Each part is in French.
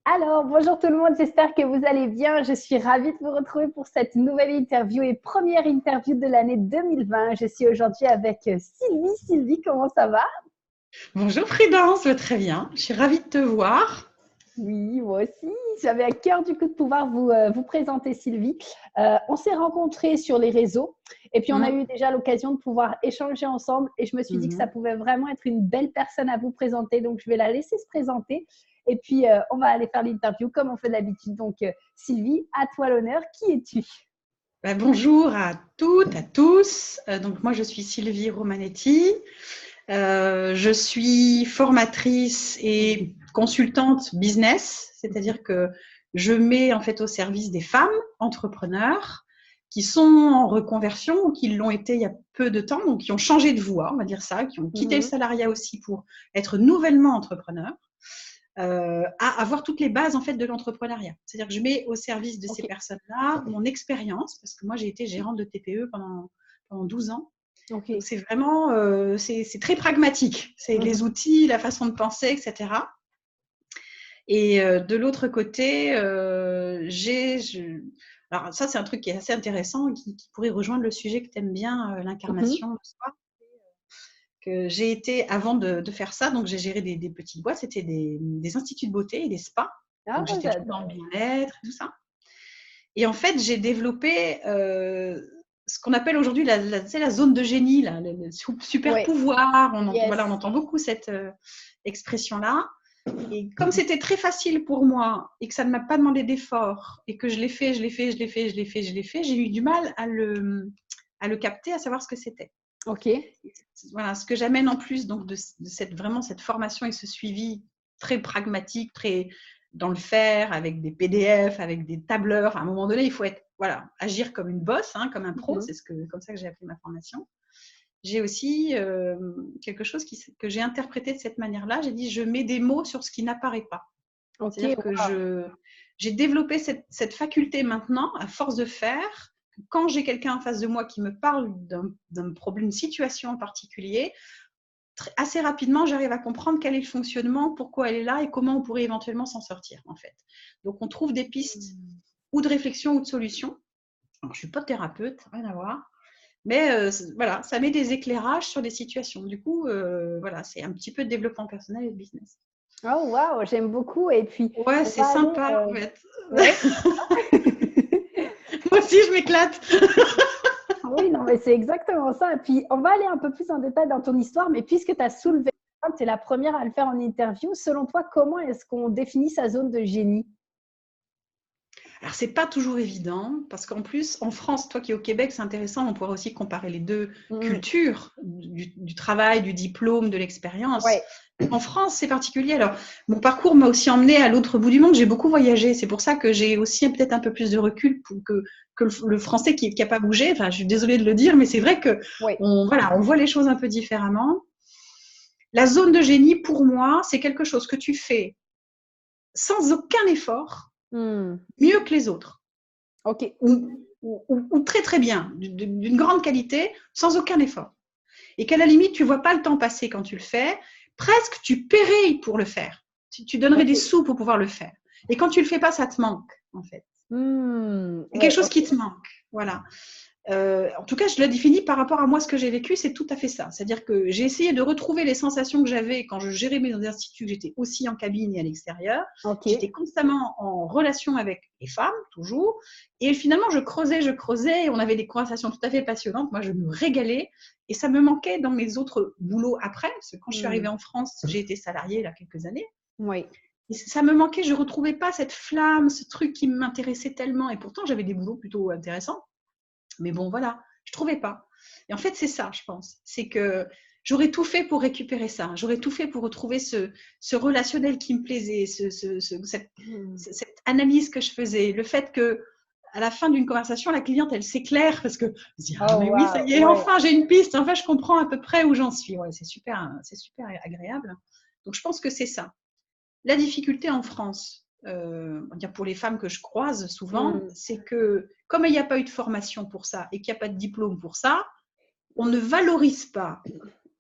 Alors, bonjour tout le monde, j'espère que vous allez bien. Je suis ravie de vous retrouver pour cette nouvelle interview et première interview de l'année 2020. Je suis aujourd'hui avec Sylvie. Sylvie, comment ça va? Bonjour Prudence, très bien. Je suis ravie de te voir. Oui, moi aussi. J'avais à cœur du coup de pouvoir vous présenter Sylvie. On s'est rencontrés sur les réseaux et puis on a Mm, eu déjà l'occasion de pouvoir échanger ensemble et je me suis dit que ça mhm. pouvait vraiment être une belle personne à vous présenter. Donc, je vais la laisser se présenter et puis on va aller faire l'interview comme on fait d'habitude. Donc, Sylvie, à toi l'honneur. Qui es-tu? Bonjour à toutes, à tous. Donc moi je suis Sylvie Romanetti. Je suis formatrice et consultante business, c'est-à-dire que je mets en fait au service des femmes entrepreneurs qui sont en reconversion ou qui l'ont été il y a peu de temps, donc qui ont changé de voie, on va dire ça, qui ont quitté le Mhm. salariat aussi pour être nouvellement entrepreneurs. À avoir toutes les bases en fait de l'entrepreneuriat. C'est-à-dire que je mets au service de ces Ok, personnes-là mon expérience, parce que moi j'ai été gérante de TPE pendant 12 ans. ok. Donc c'est vraiment, c'est très pragmatique. C'est les Mhm. outils, la façon de penser, etc. Et de l'autre côté, alors ça c'est un truc qui est assez intéressant, qui pourrait rejoindre le sujet que tu aimes bien, Mhm. l'incarnation de soi. Que j'ai été, avant de faire ça, donc j'ai géré des petites boîtes, c'était des instituts de beauté et des spas. Ah, Donc j'étais toujours dans le j'adore. bien-être et tout ça. Et en fait, j'ai développé ce qu'on appelle aujourd'hui la zone de génie, là, le super Ouais, pouvoir. Voilà, on yes. entend beaucoup cette expression-là. Et comme c'était très facile pour moi et que ça ne m'a pas demandé d'effort et que je l'ai fait, j'ai eu du mal à le capter, à savoir ce que c'était. Ok. Voilà, ce que j'amène en plus donc vraiment cette formation et ce suivi très pragmatique, très dans le faire, avec des PDF, avec des tableurs. À un moment donné, il faut agir comme une boss, hein, comme un pro. Mhm. Comme ça que j'ai appelé ma formation. J'ai aussi quelque chose que j'ai interprété de cette manière-là. J'ai dit, je mets des mots sur ce qui n'apparaît pas. Ok, C'est-à-dire que wow. j'ai développé cette faculté maintenant, à force de faire, quand j'ai quelqu'un en face de moi qui me parle d'un problème, une situation en particulier, assez rapidement, j'arrive à comprendre quel est le fonctionnement, pourquoi elle est là et comment on pourrait éventuellement s'en sortir, en fait. Donc, on trouve des pistes ou de réflexion ou de solutions. Alors, je ne suis pas thérapeute, rien à voir. Mais voilà, ça met des éclairages sur des situations. Du coup, voilà, c'est un petit peu de développement personnel et de business. Oh, wow, j'aime beaucoup. Et puis, Ouais, on c'est va aller. sympa, en fait. Ouais, Moi aussi, je m'éclate. oui, non, mais c'est exactement ça. Et puis, on va aller un peu plus en détail dans ton histoire. Mais puisque tu as soulevé, tu es la première à le faire en interview. Selon toi, comment est-ce qu'on définit sa zone de génie? Alors, c'est pas toujours évident, parce qu'en plus, en France, toi qui es au Québec, c'est intéressant, on pourra aussi comparer les deux Mhm. cultures du travail, du diplôme, de l'expérience. Ouais. En France, c'est particulier. Alors, mon parcours m'a aussi emmené à l'autre bout du monde. J'ai beaucoup voyagé. C'est pour ça que j'ai aussi peut-être un peu plus de recul que le français qui n'a pas bougé. Enfin, je suis désolée de le dire, mais c'est vrai que Ouais. voilà, on voit les choses un peu différemment. La zone de génie, pour moi, c'est quelque chose que tu fais sans aucun effort, Hmm. mieux que les autres. Ok. Ou très très bien, d'une grande qualité, sans aucun effort. Et qu'à la limite, tu ne vois pas le temps passer quand tu le fais, presque tu paierais pour le faire. Tu donnerais Ok. des sous pour pouvoir le faire. Et quand tu ne le fais pas, ça te manque, en fait. Hmm. C'est quelque Ouais, chose ok. qui te manque. Voilà. En tout cas, je le définis par rapport à moi, ce que j'ai vécu, c'est tout à fait ça. C'est-à-dire que j'ai essayé de retrouver les sensations que j'avais quand je gérais mes instituts, j'étais aussi en cabine et à l'extérieur. Ok. J'étais constamment en relation avec les femmes, toujours. Et finalement, je creusais, et on avait des conversations tout à fait passionnantes. Moi, je me régalais. Et ça me manquait dans mes autres boulots après, parce que quand je suis Hmm. arrivée en France, j'ai été salariée il y a quelques années. Oui. Et ça me manquait, je ne retrouvais pas cette flamme, ce truc qui m'intéressait tellement. Et pourtant, j'avais des boulots plutôt intéressants. Mais bon, voilà, je trouvais pas. Et en fait, c'est ça, je pense. C'est que j'aurais tout fait pour récupérer ça. J'aurais tout fait pour retrouver ce relationnel qui me plaisait, Hmm. cette analyse que je faisais, le fait que à la fin d'une conversation, la cliente, elle s'éclaire parce que je dis ah Oh, mais oui, ça wow. y est, Ouais. enfin j'ai une piste, enfin je comprends à peu près où j'en suis. Ouais, c'est super agréable. Donc je pense que c'est ça. La difficulté en France, pour les femmes que je croise souvent, Hmm. c'est que comme il n'y a pas eu de formation pour ça et qu'il n'y a pas de diplôme pour ça, on Hmm. ne valorise pas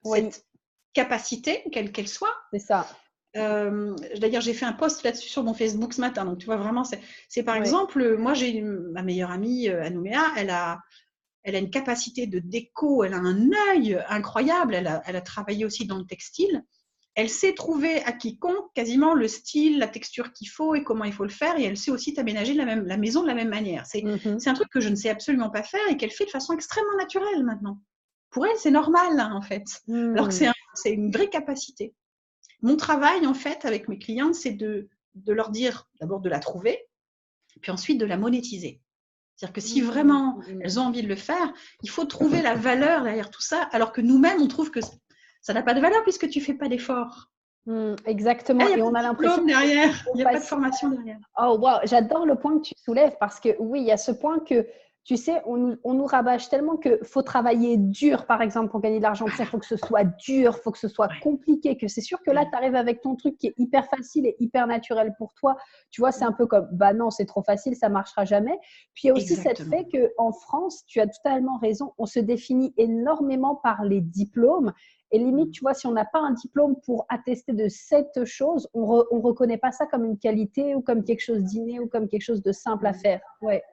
Oui, cette capacité, quelle qu'elle soit, c'est ça. D'ailleurs, j'ai fait un post là-dessus sur mon Facebook ce matin. Donc, tu vois, vraiment, c'est par exemple, moi, j'ai ma meilleure amie, Anouméa, elle a une capacité de déco, elle a un œil incroyable, elle a travaillé aussi dans le textile. Elle sait trouver à quiconque quasiment le style, la texture qu'il faut et comment il faut le faire. Et elle sait aussi t'aménager la maison de la même manière. C'est un truc que je ne sais absolument pas faire et qu'elle fait de façon extrêmement naturelle maintenant. Pour elle, c'est normal, hein, en fait. Alors que c'est une vraie capacité. Mon travail, en fait, avec mes clientes, c'est de leur dire d'abord de la trouver, puis ensuite de la monétiser. C'est-à-dire que si vraiment elles ont envie de le faire, il faut trouver la valeur derrière tout ça, alors que nous-mêmes, on trouve que ça n'a pas de valeur puisque tu ne fais pas d'effort. Exactement. Là, il n'y a Et pas on a de l'impression diplôme derrière, il n'y a pas de facile. formation derrière. Oh, wow, j'adore le point que tu soulèves parce que oui, il y a ce point que, tu sais, on nous rabâche tellement qu'il faut travailler dur, par exemple, pour gagner de l'argent. Il faut que ce soit dur, il faut que ce soit compliqué, que c'est sûr que là, tu arrives avec ton truc qui est hyper facile et hyper naturel pour toi. Tu vois, c'est un peu comme, bah non, c'est trop facile, ça ne marchera jamais. Puis il y a aussi cette fait qu'en France, tu as totalement raison, on se définit énormément par les diplômes. Et limite, tu vois, si on n'a pas un diplôme pour attester de cette chose, on reconnaît pas ça comme une qualité ou comme quelque chose d'inné ou comme quelque chose de simple à faire. Ouais.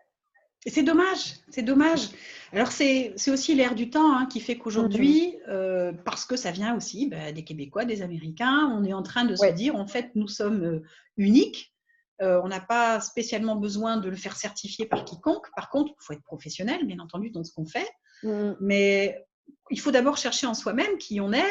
Et c'est dommage, c'est dommage. Alors c'est aussi l'air du temps, hein, qui fait qu'aujourd'hui, parce que ça vient aussi des Québécois, des Américains, on est en train de se dire, en fait, nous sommes uniques. On n'a pas spécialement besoin de le faire certifier par quiconque. Par contre, il faut être professionnel, bien entendu, dans ce qu'on fait. Mais il faut d'abord chercher en soi-même qui on est,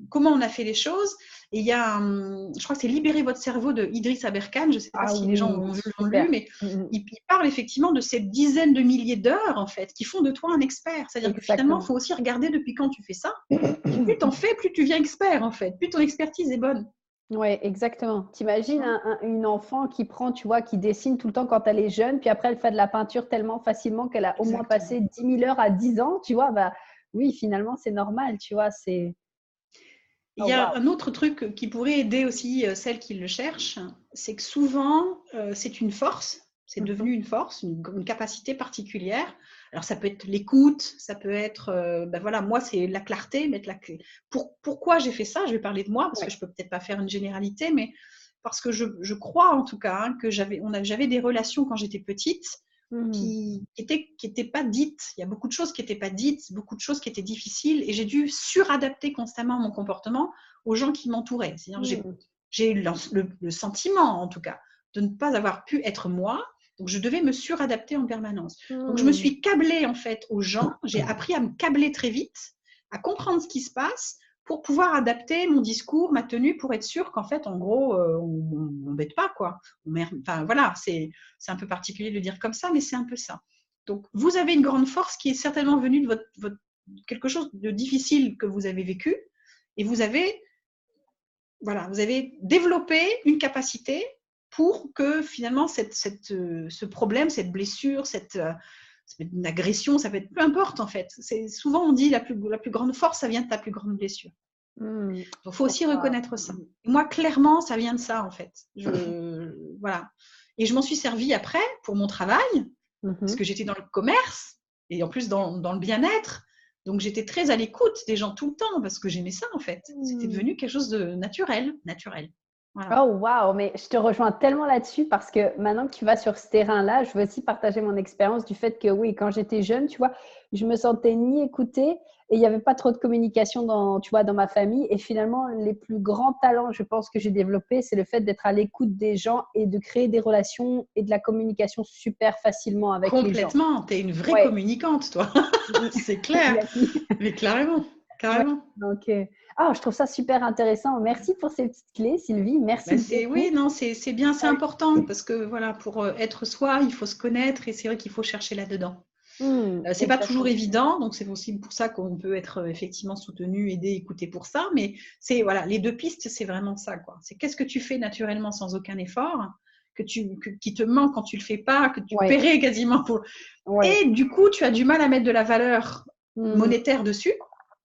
comment on a fait les choses. Et il y a, je crois que c'est Libérer votre cerveau de Idriss Aberkan, je ne sais pas si les gens l'ont lu, mais il parle effectivement de ces dizaines de milliers d'heures en fait qui font de toi un expert. C'est-à-dire que finalement, il faut aussi regarder depuis quand tu fais ça. Plus t'en fais, plus tu viens expert en fait, plus ton expertise est bonne. Oui, exactement. T'imagines une enfant qui prend, tu vois, qui dessine tout le temps quand elle est jeune, puis après elle fait de la peinture tellement facilement qu'elle a au moins passé 10 000 heures à 10 ans, tu vois, bah oui, finalement c'est normal, tu vois, c'est… Il y a un autre truc qui pourrait aider aussi celles qui le cherchent, c'est que souvent c'est une force, c'est devenu une force, une capacité particulière. Alors ça peut être l'écoute, ça peut être, voilà, moi c'est la clarté, mettre la clé. Pourquoi j'ai fait ça? Je vais parler de moi parce que je peux peut-être pas faire une généralité, mais parce que je crois en tout cas que j'avais des relations quand j'étais petite qui étaient pas dites. Il y a beaucoup de choses qui n'étaient pas dites, beaucoup de choses qui étaient difficiles et j'ai dû suradapter constamment mon comportement aux gens qui m'entouraient. C'est-à-dire j'ai eu le sentiment, en tout cas, de ne pas avoir pu être moi. Donc, je devais me suradapter en permanence. Donc, je me suis câblée, en fait, aux gens. J'ai appris à me câbler très vite, à comprendre ce qui se passe pour pouvoir adapter mon discours, ma tenue, pour être sûr qu'en fait, en gros, on m'embête pas, quoi. Enfin, voilà, c'est un peu particulier de le dire comme ça, mais c'est un peu ça. Donc, vous avez une grande force qui est certainement venue de quelque chose de difficile que vous avez vécu, et vous avez développé une capacité pour que finalement ce problème, cette blessure, ça peut être une agression, ça peut être peu importe en fait. Souvent on dit la plus grande force, ça vient de ta plus grande blessure. Donc il faut aussi reconnaître ça. Et moi clairement, ça vient de ça en fait. Voilà. Et je m'en suis servie après pour mon travail, parce que j'étais dans le commerce et en plus dans le bien-être. Donc j'étais très à l'écoute des gens tout le temps parce que j'aimais ça en fait. C'était devenu quelque chose de naturel. Voilà. Oh waouh, mais je te rejoins tellement là-dessus parce que maintenant que tu vas sur ce terrain-là, je veux aussi partager mon expérience du fait que oui, quand j'étais jeune, tu vois, je me sentais ni écoutée et il n'y avait pas trop de communication dans, tu vois, dans ma famille. Et finalement, les plus grands talents, je pense, que j'ai développés, c'est le fait d'être à l'écoute des gens et de créer des relations et de la communication super facilement avec les gens. Complètement, tu es une vraie communicante, toi. C'est clair, mais carrément. Ouais, donc, je trouve ça super intéressant. Merci pour ces petites clés, Sylvie. Merci beaucoup. Oui, non, c'est bien, c'est important parce que voilà, pour être soi, il faut se connaître et c'est vrai qu'il faut chercher là-dedans. C'est pas toujours évident, donc c'est aussi pour ça qu'on peut être effectivement soutenu, aidé, écouté pour ça. Mais c'est voilà, les deux pistes, c'est vraiment ça, quoi. C'est qu'est-ce que tu fais naturellement sans aucun effort, qui te manque quand tu le fais pas, que tu paierais quasiment pour. Et du coup, tu as du mal à mettre de la valeur monétaire dessus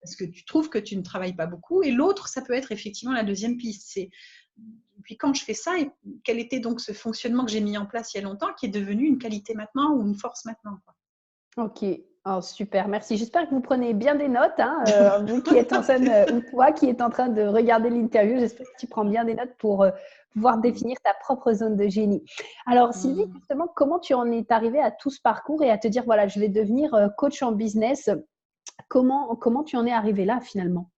parce que tu trouves que tu ne travailles pas beaucoup. Et l'autre, ça peut être effectivement la deuxième piste. C'est puis quand je fais ça, et quel était donc ce fonctionnement que j'ai mis en place il y a longtemps, qui est devenu une qualité maintenant ou une force maintenant, quoi. Ok, Oh, super, merci. J'espère que vous prenez bien des notes, hein, vous qui êtes en train ou toi qui es en train de regarder l'interview. J'espère que tu prends bien des notes pour pouvoir définir ta propre zone de génie. Alors, Sylvie, justement, comment tu en es arrivée à tout ce parcours et à te dire, voilà, je vais devenir coach en business? Comment tu en es arrivée là, finalement?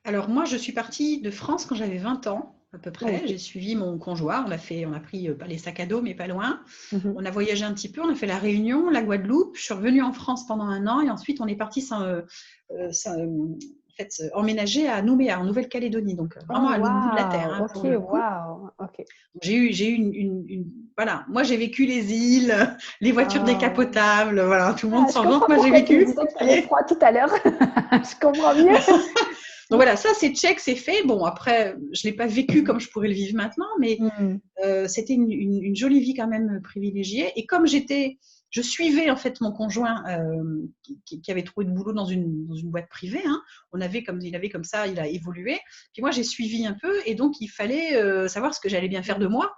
Alors moi, je suis partie de France quand j'avais 20 ans, à peu près. Ok. J'ai suivi mon conjoint. On a pris pas les sacs à dos, mais pas loin. Mhm. On a voyagé un petit peu. On a fait la Réunion, la Guadeloupe. Je suis revenue en France pendant 1 an et ensuite on est parti emménager à Nouméa, en Nouvelle-Calédonie, donc vraiment Oh, à l'autre bout de la terre, waouh, hein, ok, pour le coup. waouh, ok. J'ai eu voilà. Moi, j'ai vécu les îles, les voitures Oh. décapotables. Voilà, tout le monde Ah, je s'en vante. comprends Moi, j'ai pourquoi tu me vécu. disais que tu avais froid tout à l'heure. Je comprends mieux. Donc voilà, ça c'est check, c'est fait. Bon, après, je ne l'ai pas vécu comme je pourrais le vivre maintenant, mais Mm. c'était une jolie vie quand même privilégiée. Et comme je suivais en fait mon conjoint qui avait trouvé de boulot dans une boîte privée. Hein. Il avait comme ça, il a évolué. Puis moi, j'ai suivi un peu et donc il fallait savoir ce que j'allais bien faire de moi.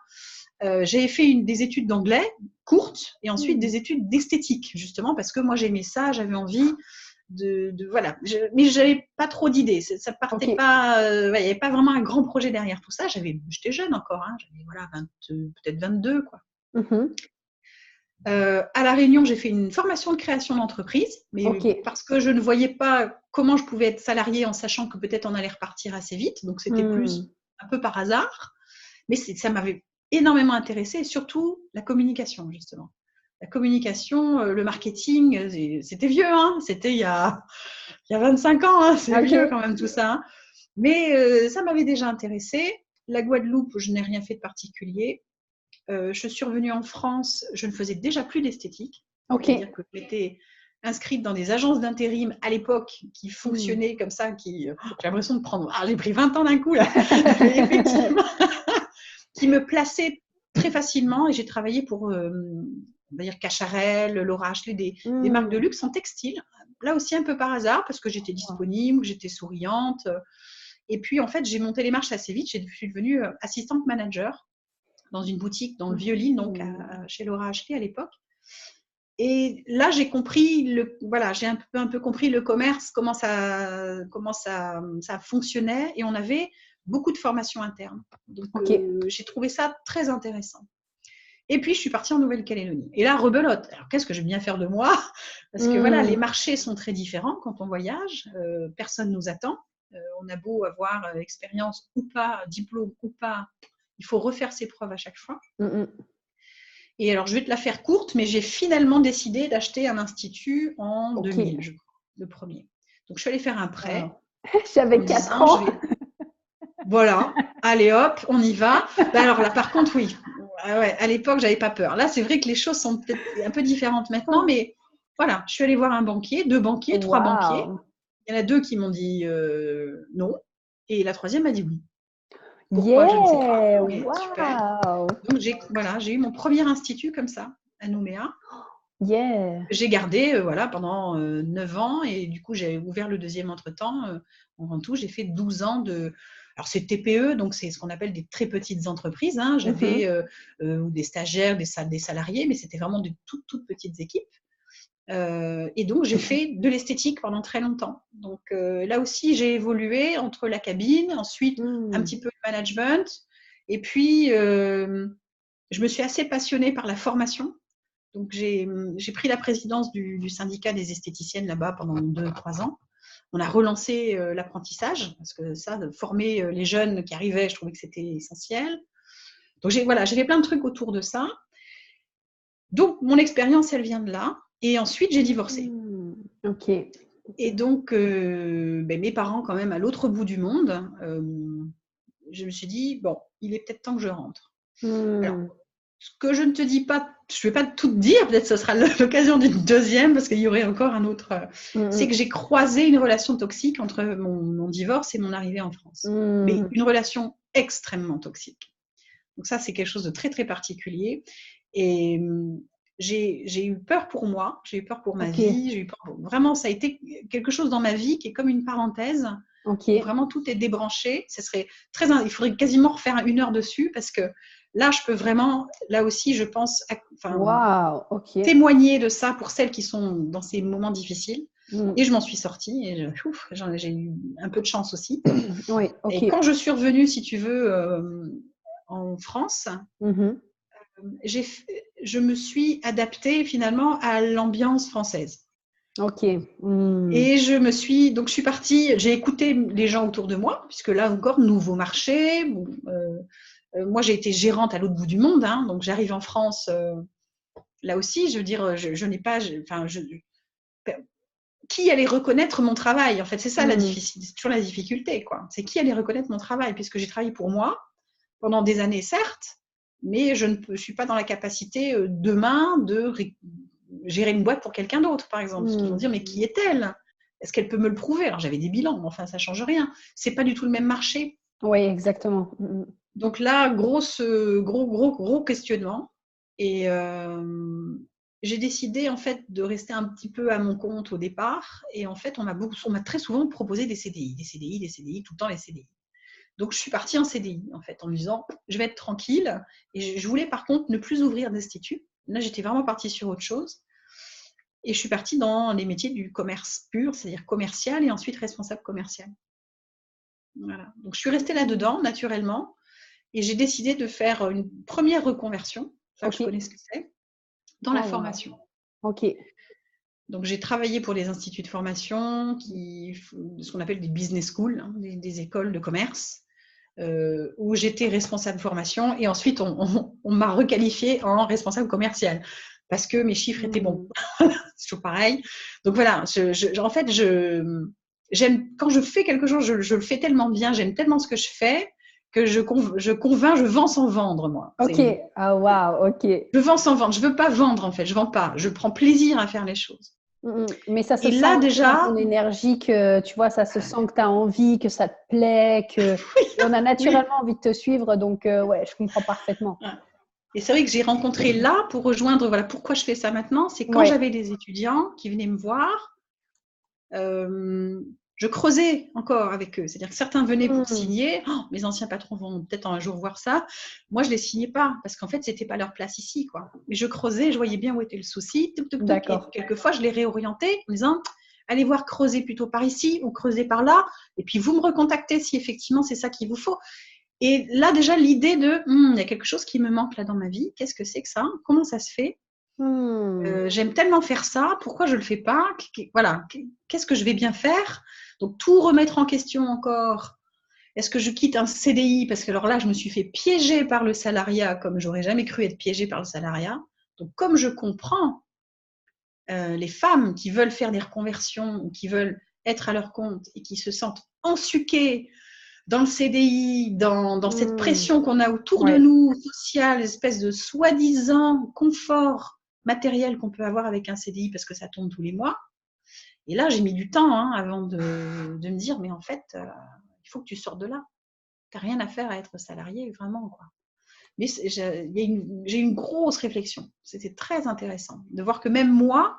J'ai fait des études d'anglais courtes et ensuite des études d'esthétique, justement, parce que moi j'aimais ça, j'avais envie voilà. Mais j'avais pas trop d'idées. Ça partait Ok. pas. Il n'y avait pas vraiment un grand projet derrière tout ça. J'étais jeune encore. Hein, j'avais voilà, peut-être 22 quoi. Mhm. À La Réunion, j'ai fait une formation de création d'entreprise, mais Ok. parce que je ne voyais pas comment je pouvais être salariée en sachant que peut-être on allait repartir assez vite. Donc c'était plus Mm. un peu par hasard. Mais ça m'avait énormément intéressée, et surtout la communication, justement. La communication, le marketing, c'était vieux, hein, c'était il y a 25 ans, hein, c'est vieux Ok. quand même tout ça. Hein. Mais ça m'avait déjà intéressée. La Guadeloupe, je n'ai rien fait de particulier. Je suis revenue en France, je ne faisais déjà plus d'esthétique. Donc, Ok. c'est-à-dire que j'étais inscrite dans des agences d'intérim à l'époque qui Mm. fonctionnaient comme ça, j'ai l'impression de prendre. Ah, j'ai pris 20 ans d'un coup là. Mais effectivement, qui me plaçaient très facilement et j'ai travaillé pour, on va dire, Cacharel, Laura Ashley, des marques de Mm. luxe en textile. Là aussi un peu par hasard parce que j'étais disponible, j'étais souriante. Et puis en fait, j'ai monté les marches assez vite. Je suis devenue assistante manager dans une boutique dans le Vieux-Lille, donc chez Laura Ashley à l'époque. Et là, j'ai compris voilà, j'ai un peu compris le commerce, comment ça fonctionnait, et on avait beaucoup de formations internes. Donc, Ok. j'ai trouvé ça très intéressant. Et puis, je suis partie en Nouvelle-Calédonie. Et là, rebelote. Alors, qu'est-ce que je vais bien faire de moi? Parce que voilà, les Mm. marchés sont très différents quand on voyage. Personne nous attend. On a beau avoir expérience ou pas, diplôme ou pas, il faut refaire ses preuves à chaque fois. Mm. Et alors, je vais te la faire courte, mais j'ai finalement décidé d'acheter un institut en Ok. 2000, je crois, le premier. Donc, je suis allée faire un prêt Wow. en J'avais me 4 disant, je ans. vais, voilà, allez hop, on y va. Ben alors là, par contre, oui, ouais, à l'époque, j'avais pas peur. Là, c'est vrai que les choses sont peut-être un peu différentes maintenant, mais voilà, je suis allée voir un banquier, 2 banquiers, 3 banquiers. Wow. Il y en a 2 qui m'ont dit non, et la troisième m'a dit oui. Pourquoi? Je ne sais pas, Yeah. mais super. Wow. Donc, j'ai eu mon premier institut comme ça, à Nouméa. Yeah. J'ai gardé voilà, pendant 9 ans et du coup, j'ai ouvert le deuxième entre-temps. En tout, j'ai fait 12 ans de… Alors, c'est TPE, donc c'est ce qu'on appelle des très petites entreprises. Hein. J'avais des stagiaires, des salariés, mais c'était vraiment de toutes petites équipes. Et donc, j'ai fait de l'esthétique pendant très longtemps. Donc, là aussi, j'ai évolué entre la cabine, ensuite un Mm. petit peu le management. Et puis, je me suis assez passionnée par la formation. Donc, j'ai pris la présidence du syndicat des esthéticiennes là-bas pendant 2-3 ans. On a relancé l'apprentissage parce que ça, former les jeunes qui arrivaient, je trouvais que c'était essentiel. Donc, j'ai fait plein de trucs autour de ça. Donc, mon expérience, elle vient de là. Et ensuite, j'ai divorcé. Mm. Ok. Et donc, mes parents, quand même, à l'autre bout du monde, je me suis dit, bon, il est peut-être temps que je rentre. Alors, Mm. ce que je ne te dis pas, je ne vais pas tout te dire, peut-être que ce sera l'occasion d'une deuxième, parce qu'il y aurait encore un autre. C'est que j'ai croisé une relation toxique entre mon divorce et mon arrivée en France. Mais Mm. une relation extrêmement toxique. Donc ça, c'est quelque chose de très, très particulier. Et j'ai eu peur pour moi, j'ai eu peur pour ma Ok. vie, j'ai eu peur vraiment, ça a été quelque chose dans ma vie qui est comme une parenthèse Ok. où vraiment tout est débranché. Il faudrait quasiment refaire 1 heure dessus parce que là, je peux vraiment, là aussi, je pense, Waouh, ok. témoigner de ça pour celles qui sont dans ces moments difficiles. Mm. Et je m'en suis sortie et j'ai eu un peu de chance aussi. Oui, ok. Et quand je suis revenue, si tu veux, en France, Mhm. je me suis adaptée finalement à l'ambiance française. Ok. Mm. Et je suis partie, j'ai écouté les gens autour de moi, puisque là encore, nouveau marché. Moi, j'ai été gérante à l'autre bout du monde, hein, donc j'arrive en France. Là aussi, je veux dire, je n'ai pas, qui allait reconnaître mon travail? En fait, c'est ça c'est toujours la difficulté, quoi. C'est qui allait reconnaître mon travail, puisque j'ai travaillé pour moi pendant des années, certes, mais je ne suis pas dans la capacité demain de gérer une boîte pour quelqu'un d'autre, par exemple. Parce qu'ils vont dire, mais qui est-elle? Est-ce qu'elle peut me le prouver? Alors, j'avais des bilans, mais enfin, ça ne change rien. C'est pas du tout le même marché. Oui, exactement. Donc là, gros questionnement. Et j'ai décidé en fait de rester un petit peu à mon compte au départ. Et en fait, on m'a très souvent proposé des CDI, tout le temps les CDI. Donc je suis partie en CDI en fait, en me disant je vais être tranquille. Et je voulais par contre ne plus ouvrir d'institut. Là, j'étais vraiment partie sur autre chose. Et je suis partie dans les métiers du commerce pur, c'est-à-dire commercial et ensuite responsable commercial. Voilà. Donc je suis restée là-dedans naturellement. Et j'ai décidé de faire une première reconversion, ça que je connais ce que c'est, dans la formation. Ok. Donc j'ai travaillé pour des instituts de formation, ce qu'on appelle des business schools, hein, des écoles de commerce, où j'étais responsable formation et ensuite on m'a requalifiée en responsable commercial parce que mes chiffres étaient bons. C'est toujours pareil. Donc voilà, en fait, j'aime quand je fais quelque chose, je le fais tellement bien, j'aime tellement ce que je fais que je vends sans vendre, moi. Ok, ah waouh, ok. Je vends sans vendre, je veux pas vendre en fait, je vends pas, je prends plaisir à faire les choses. Mais ça se Et sent là aussi dans déjà, ton énergie que, tu vois, ça se sent que tu as envie, que ça te plaît, et on a naturellement oui. envie de te suivre, donc ouais, je comprends parfaitement. Et c'est vrai que j'ai rencontré là pour rejoindre, voilà pourquoi je fais ça maintenant, c'est quand Ouais. j'avais des étudiants qui venaient me voir, je creusais encore avec eux. C'est-à-dire que certains venaient pour signer. Oh, mes anciens patrons vont peut-être un jour voir ça. Moi, je ne les signais pas parce qu'en fait, ce n'était pas leur place ici, quoi. Mais je creusais, je voyais bien où était le souci. Et quelquefois, je les réorientais en disant allez voir, creuser plutôt par ici ou creuser par là. Et puis, vous me recontactez si effectivement c'est ça qu'il vous faut. Et là, déjà, l'idée de il y a quelque chose qui me manque là dans ma vie. Qu'est-ce que c'est que ça? Comment ça se fait? J'aime tellement faire ça, pourquoi je ne le fais pas? Voilà, qu'est-ce que je vais bien faire? Donc, tout remettre en question encore. Est-ce que je quitte un CDI? Parce que alors là, je me suis fait piéger par le salariat, comme j'aurais jamais cru être piégée par le salariat. Donc, comme je comprends les femmes qui veulent faire des reconversions ou qui veulent être à leur compte et qui se sentent ensuquées dans le CDI, dans cette pression qu'on a autour de nous, sociale, espèce de soi-disant confort matériel qu'on peut avoir avec un CDI parce que ça tombe tous les mois. Et là, j'ai mis du temps avant de me dire, mais en fait, il faut que tu sortes de là. Tu n'as rien à faire à être salarié, vraiment, quoi. Mais j'ai eu une grosse réflexion. C'était très intéressant de voir que même moi,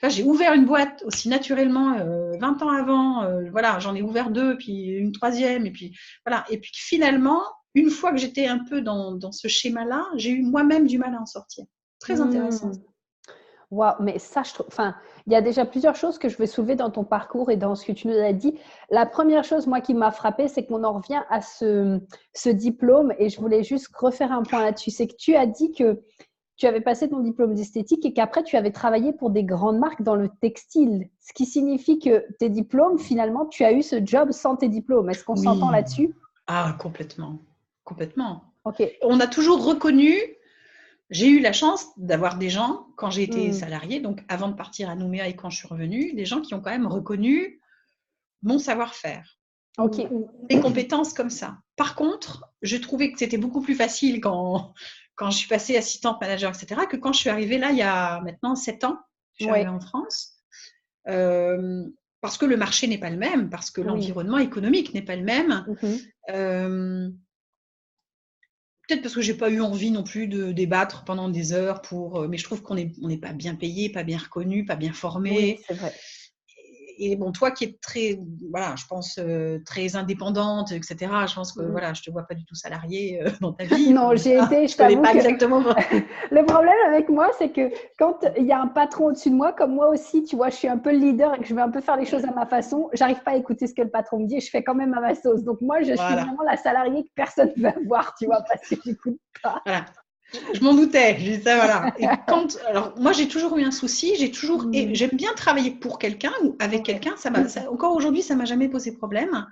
j'ai ouvert une boîte aussi naturellement 20 ans avant. Voilà, j'en ai ouvert 2, puis une troisième, et puis voilà. Et puis finalement, une fois que j'étais un peu dans ce schéma-là, j'ai eu moi-même du mal à en sortir. Très intéressant. Waouh, mais ça, je trouve. Enfin, il y a déjà plusieurs choses que je veux soulever dans ton parcours et dans ce que tu nous as dit. La première chose, moi, qui m'a frappée, c'est qu'on en revient à ce diplôme et je voulais juste refaire un point là-dessus. C'est que tu as dit que tu avais passé ton diplôme d'esthétique et qu'après, tu avais travaillé pour des grandes marques dans le textile. Ce qui signifie que tes diplômes, finalement, tu as eu ce job sans tes diplômes. Est-ce qu'on s'entend là-dessus? Ah, complètement. Complètement. Ok. On a toujours reconnu, j'ai eu la chance d'avoir des gens, quand j'ai été salariée, donc avant de partir à Nouméa et quand je suis revenue, des gens qui ont quand même reconnu mon savoir-faire. Ou mes compétences comme ça. Par contre, je trouvais que c'était beaucoup plus facile quand je suis passée assistante manager, etc., que quand je suis arrivée là, il y a maintenant 7 ans, je suis arrivée en France, parce que le marché n'est pas le même, parce que l'environnement économique n'est pas le même. Peut-être parce que j'ai pas eu envie non plus de débattre pendant des heures mais je trouve qu'on n'est pas bien payé, pas bien reconnu, pas bien formé. Oui, c'est vrai. Et bon, toi qui es très, voilà, je pense, très indépendante, etc., je pense que voilà, je te vois pas du tout salariée dans ta vie. Non, j'ai été, je Je connais t'avoue pas que exactement. le problème avec moi, c'est que quand il y a un patron au-dessus de moi, comme moi aussi, tu vois, je suis un peu le leader et que je vais un peu faire les choses à ma façon, j'arrive pas à écouter ce que le patron me dit et je fais quand même à ma sauce. Donc moi, je suis Voilà. vraiment la salariée que personne ne va voir, tu vois, parce que j'écoute pas. Voilà. Je m'en doutais, je dis ça, voilà. Et alors moi j'ai toujours eu un souci, et j'aime bien travailler pour quelqu'un ou avec quelqu'un, encore aujourd'hui ça m'a jamais posé problème,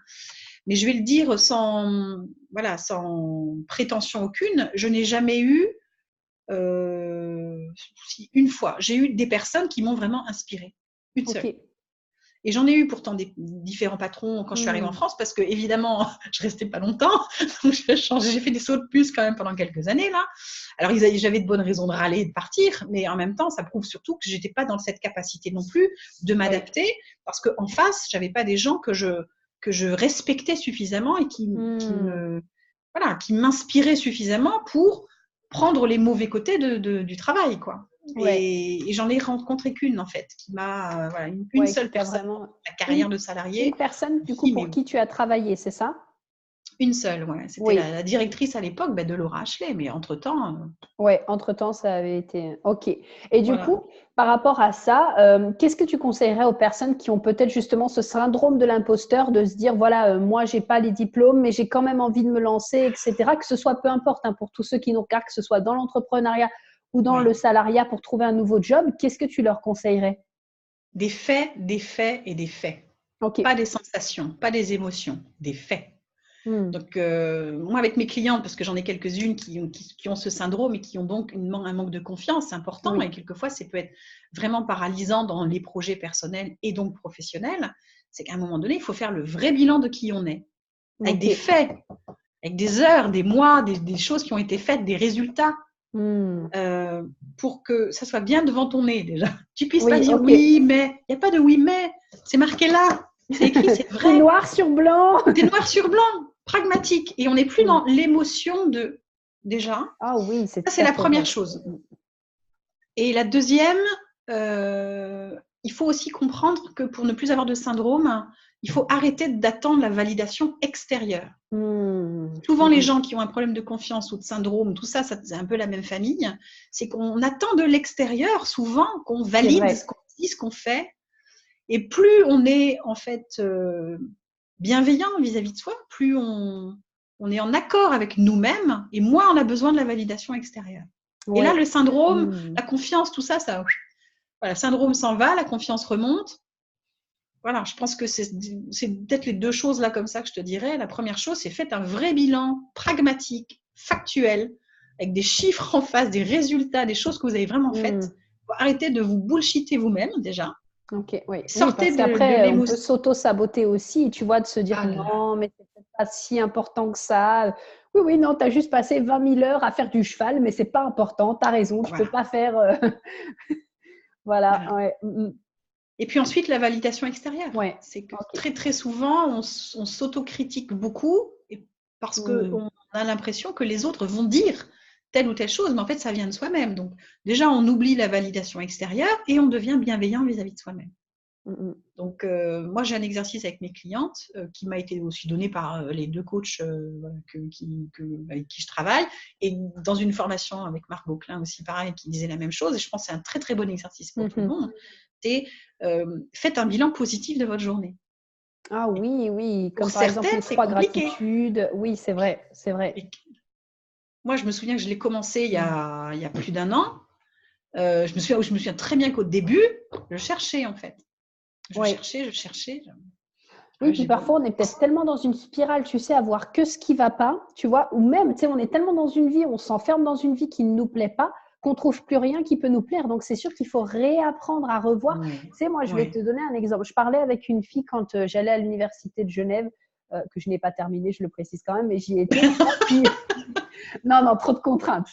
mais je vais le dire voilà, sans prétention aucune, je n'ai jamais eu, une fois, j'ai eu des personnes qui m'ont vraiment inspirée, une seule. Et j'en ai eu pourtant des différents patrons quand je suis arrivée en France, parce que évidemment, je restais pas longtemps. Donc j'ai fait des sauts de puce quand même pendant quelques années là. Alors j'avais de bonnes raisons de râler et de partir, mais en même temps, ça prouve surtout que j'étais pas dans cette capacité non plus de m'adapter, parce qu'en face, j'avais pas des gens que je respectais suffisamment et qui m'inspiraient suffisamment pour prendre les mauvais côtés du travail, quoi. Et j'en ai rencontré qu'une, en fait, qui m'a, une seule personne, la carrière de salarié. Une personne, du coup, pour qui tu as travaillé, c'est ça? Une seule, ouais. C'était la directrice à l'époque de Laura Ashley, mais entre-temps… Ouais, entre-temps, ça avait été… OK. Et du coup, par rapport à ça, qu'est-ce que tu conseillerais aux personnes qui ont peut-être justement ce syndrome de l'imposteur, de se dire, voilà, moi, j'ai pas les diplômes, mais j'ai quand même envie de me lancer, etc. Que ce soit, peu importe, hein, pour tous ceux qui nous regardent, que ce soit dans l'entrepreneuriat ou dans le salariat pour trouver un nouveau job, qu'est-ce que tu leur conseillerais? Des faits, des faits et des faits. Pas des sensations, pas des émotions, des faits. Donc, moi, avec mes clientes, parce que j'en ai quelques-unes qui ont ce syndrome et qui ont donc un manque de confiance important, et quelquefois, ça peut être vraiment paralysant dans les projets personnels et donc professionnels, c'est qu'à un moment donné, il faut faire le vrai bilan de qui on est, avec des faits, avec des heures, des mois, des choses qui ont été faites, des résultats, pour que ça soit bien devant ton nez déjà. Tu puisses pas dire oui, mais il n'y a pas de oui, mais c'est marqué là, c'est écrit, c'est vrai. C'est noir sur blanc. C'est noir sur blanc, pragmatique. Et on n'est plus dans l'émotion de déjà. Ah oui, ça, c'est la première chose. Et la deuxième, il faut aussi comprendre que pour ne plus avoir de syndrome, il faut arrêter d'attendre la validation extérieure. Souvent, les gens qui ont un problème de confiance ou de syndrome, tout ça, c'est un peu la même famille, c'est qu'on attend de l'extérieur souvent qu'on valide ce qu'on dit, ce qu'on fait. Et plus on est en fait bienveillant vis-à-vis de soi, plus on est en accord avec nous-mêmes et moins on a besoin de la validation extérieure. Et là, le syndrome, la confiance, tout ça, voilà, le syndrome s'en va, la confiance remonte. Voilà, je pense que c'est peut-être les deux choses là comme ça que je te dirais. La première chose, c'est faites un vrai bilan pragmatique, factuel, avec des chiffres en face, des résultats, des choses que vous avez vraiment faites. Arrêtez de vous bullshiter vous-même déjà. Ok, oui. Sortez parce qu'après, de on peut s'auto-saboter aussi, tu vois, de se dire non, mais c'est pas si important que ça. Oui, non, tu as juste passé 20 000 heures à faire du cheval, mais c'est pas important, tu as raison, tu peux pas faire… Voilà. Ouais. Et puis ensuite, la validation extérieure. Ouais. C'est que très, très souvent, on s'autocritique beaucoup parce qu'on a l'impression que les autres vont dire telle ou telle chose, mais en fait, ça vient de soi-même. Donc, déjà, on oublie la validation extérieure et on devient bienveillant vis-à-vis de soi-même. Donc, moi, j'ai un exercice avec mes clientes qui m'a été aussi donné par les deux coachs avec qui je travaille, et dans une formation avec Marc Beauclin aussi, pareil, qui disait la même chose. Et je pense que c'est un très, très bon exercice pour tout le monde. C'est faites un bilan positif de votre journée. Ah oui, comme par exemple les 3 gratitudes. Oui, c'est vrai, c'est vrai. Et moi, je me souviens que je l'ai commencé il y a plus d'un an. Je me souviens très bien qu'au début, je cherchais en fait. Je cherchais. Oui, puis parfois, on est peut-être tellement dans une spirale, tu sais, à voir que ce qui ne va pas, tu vois, ou même, tu sais, on est tellement dans une vie, on s'enferme dans une vie qui ne nous plaît pas, qu'on ne trouve plus rien qui peut nous plaire. Donc, c'est sûr qu'il faut réapprendre à revoir. Tu sais, moi, je vais te donner un exemple. Je parlais avec une fille quand j'allais à l'université de Genève, que je n'ai pas terminée, je le précise quand même, mais j'y étais. Puis… Non, trop de contraintes.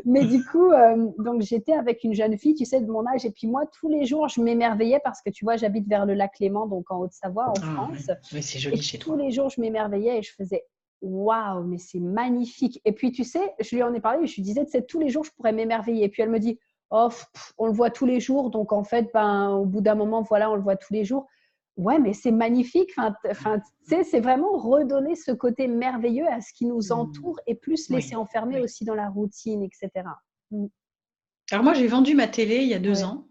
Mais du coup, donc j'étais avec une jeune fille, tu sais, de mon âge, et puis moi, tous les jours, je m'émerveillais parce que, tu vois, j'habite vers le lac Léman, donc en Haute-Savoie, en France. Oui, c'est joli chez toi. Tous les jours, je m'émerveillais et je faisais waouh, mais c'est magnifique. Et puis, tu sais, je lui en ai parlé et je lui disais, tu sais, tous les jours, je pourrais m'émerveiller. Et puis, elle me dit, oh, on le voit tous les jours, donc en fait, au bout d'un moment, voilà, on le voit tous les jours. Ouais, mais c'est magnifique. Enfin, tu sais, c'est vraiment redonner ce côté merveilleux à ce qui nous entoure et plus laisser Oui, enfermer oui. aussi dans la routine, etc. Alors moi, j'ai vendu ma télé il y a 2 Ouais. ans.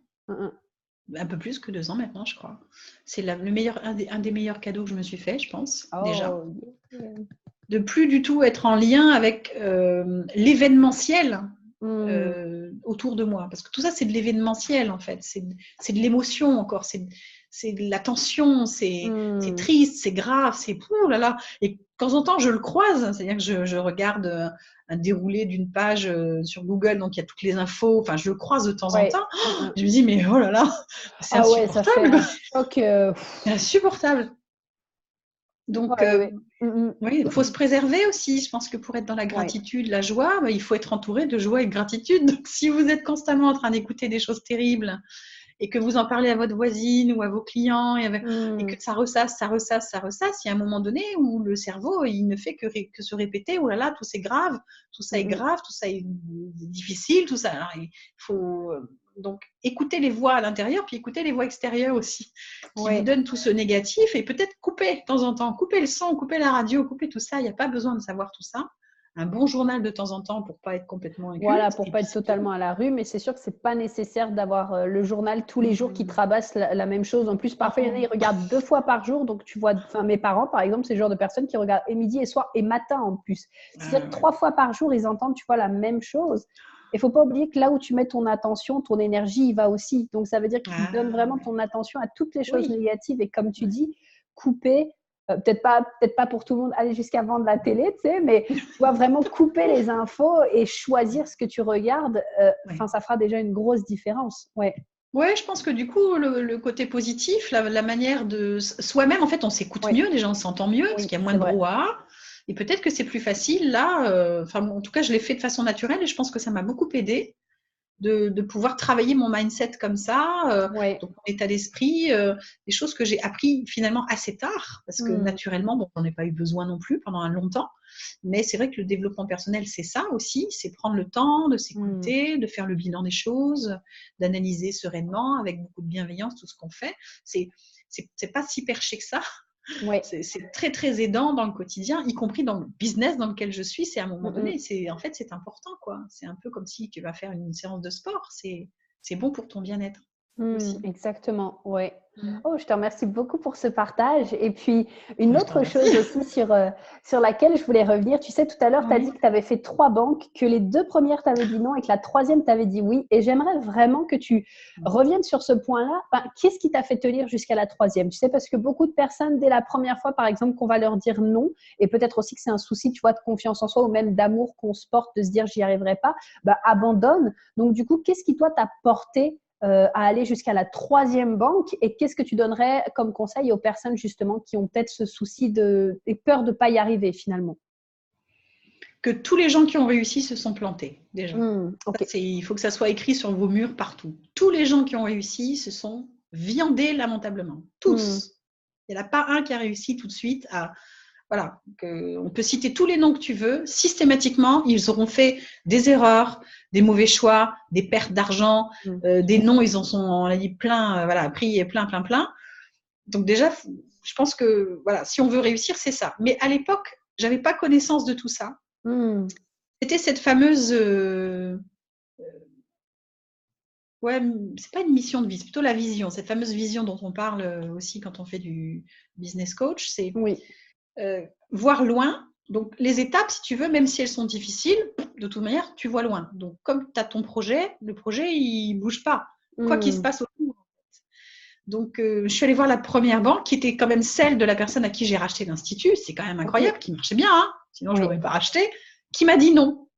Un peu plus que 2 ans maintenant, je crois. C'est un des meilleurs cadeaux que je me suis fait, je pense, déjà. Oh, yeah. De plus du tout être en lien avec l'événementiel autour de moi. Parce que tout ça, c'est de l'événementiel, en fait. C'est de l'émotion encore. C'est de la tension. C'est triste, c'est grave. C'est ouh là là. Et de temps en temps, je le croise. C'est-à-dire que je regarde un déroulé d'une page sur Google. Donc, il y a toutes les infos. Enfin, je le croise de temps en Ouais. temps. Je me dis, mais oh là là, c'est Ah ouais, ça fait insupportable. un choc. C'est insupportable. Donc, Ouais, ouais. oui, il faut se préserver aussi. Je pense que pour être dans la Ouais. gratitude, la joie, il faut être entouré de joie et de gratitude. Donc, si vous êtes constamment en train d'écouter des choses terribles et que vous en parlez à votre voisine ou à vos clients et que ça ressasse, il y a un moment donné où le cerveau, il ne fait que se répéter, oh là là, tout c'est grave, tout ça est grave, tout ça est difficile, tout ça. Alors, il faut donc écouter les voix à l'intérieur, puis écouter les voix extérieures aussi, qui vous donnent tout ce négatif, et peut-être couper de temps en temps, couper le son, couper la radio, couper tout ça. Il n'y a pas besoin de savoir tout ça. Un bon journal de temps en temps pour pas être complètement Voilà, inculte, pour et pas puis être c'est tout. totalement à la rue, mais c'est sûr que c'est pas nécessaire d'avoir le journal tous les jours qui te rabasse la même chose. En plus, parfois, il y en a, ils regardent 2 fois par jour. Donc, tu vois, enfin, mes parents, par exemple, c'est le genre de personnes qui regardent et midi et soir et matin en plus. C'est-à-dire que 3 fois par jour, ils entendent, tu vois, la même chose. Il faut pas oublier que là où tu mets ton attention, ton énergie, il va aussi. Donc, ça veut dire que tu donnes vraiment ton attention à toutes les choses Oui. négatives. Et comme tu dis, couper, peut-être pas pour tout le monde aller jusqu'à vendre la télé, tu sais, mais tu vois, vraiment couper les infos et choisir ce que tu regardes, ça fera déjà une grosse différence. Ouais. Ouais, je pense que du coup, le côté positif, la manière de soi-même, en fait, on s'écoute Ouais. mieux, déjà on s'entend mieux parce Oui, qu'il y a moins c'est de vrai. brouhaha. Et peut-être que c'est plus facile là. En tout cas, je l'ai fait de façon naturelle et je pense que ça m'a beaucoup aidé de pouvoir travailler mon mindset comme ça, Ouais. donc mon état d'esprit, des choses que j'ai appris finalement assez tard, parce que naturellement, bon, j'en ai pas eu besoin non plus pendant un longtemps, mais c'est vrai que le développement personnel, c'est ça aussi, c'est prendre le temps de s'écouter, de faire le bilan des choses, d'analyser sereinement, avec beaucoup de bienveillance, tout ce qu'on fait. C'est pas si perché que ça. Ouais. C'est très très aidant dans le quotidien, y compris dans le business dans lequel je suis. C'est à un moment donné, en fait c'est important quoi. C'est un peu comme si tu vas faire une séance de sport. C'est bon pour ton bien-être aussi. Exactement, ouais. Oh, je te remercie beaucoup pour ce partage. Et puis, une Je t'en autre remercie. chose aussi sur laquelle je voulais revenir. Tu sais, tout à l'heure, tu as dit Oui. que tu avais fait 3 banques, que les 2 premières t'avaient dit non et que la troisième t'avait dit oui. Et j'aimerais vraiment que tu reviennes sur ce point-là. Qu'est-ce qui t'a fait te lire jusqu'à la troisième? Tu sais, parce que beaucoup de personnes, dès la première fois, par exemple, qu'on va leur dire non, et peut-être aussi que c'est un souci, tu vois, de confiance en soi ou même d'amour qu'on se porte, de se dire j'y arriverai pas, abandonne. Donc, du coup, qu'est-ce qui, toi, t'a porté à aller jusqu'à la troisième banque, et qu'est-ce que tu donnerais comme conseil aux personnes justement qui ont peut-être ce souci et peur de ne pas y arriver finalement? Que tous les gens qui ont réussi se sont plantés déjà. Okay. Il faut que ça soit écrit sur vos murs partout. Tous les gens qui ont réussi se sont viandés lamentablement. Tous. Il n'y en a pas un qui a réussi tout de suite à voilà, on peut citer tous les noms que tu veux. Systématiquement, ils auront fait des erreurs, des mauvais choix, des pertes d'argent, des noms, ils en sont, on l'a dit, plein, pris plein. Donc déjà, je pense que voilà, si on veut réussir, c'est ça. Mais à l'époque, j'avais pas connaissance de tout ça. C'était cette fameuse, ouais, c'est pas une mission de vie, c'est plutôt la vision, cette fameuse vision dont on parle aussi quand on fait du business coach, c'est voir loin. Donc, les étapes, si tu veux, même si elles sont difficiles, de toute manière, tu vois loin. Donc, comme tu as ton projet, le projet, il ne bouge pas, quoi qu'il se passe autour. Donc, je suis allée voir la première banque, qui était quand même celle de la personne à qui j'ai racheté l'institut. C'est quand même incroyable, qui marchait bien, hein, sinon je ne l'aurais pas racheté, qui m'a dit non.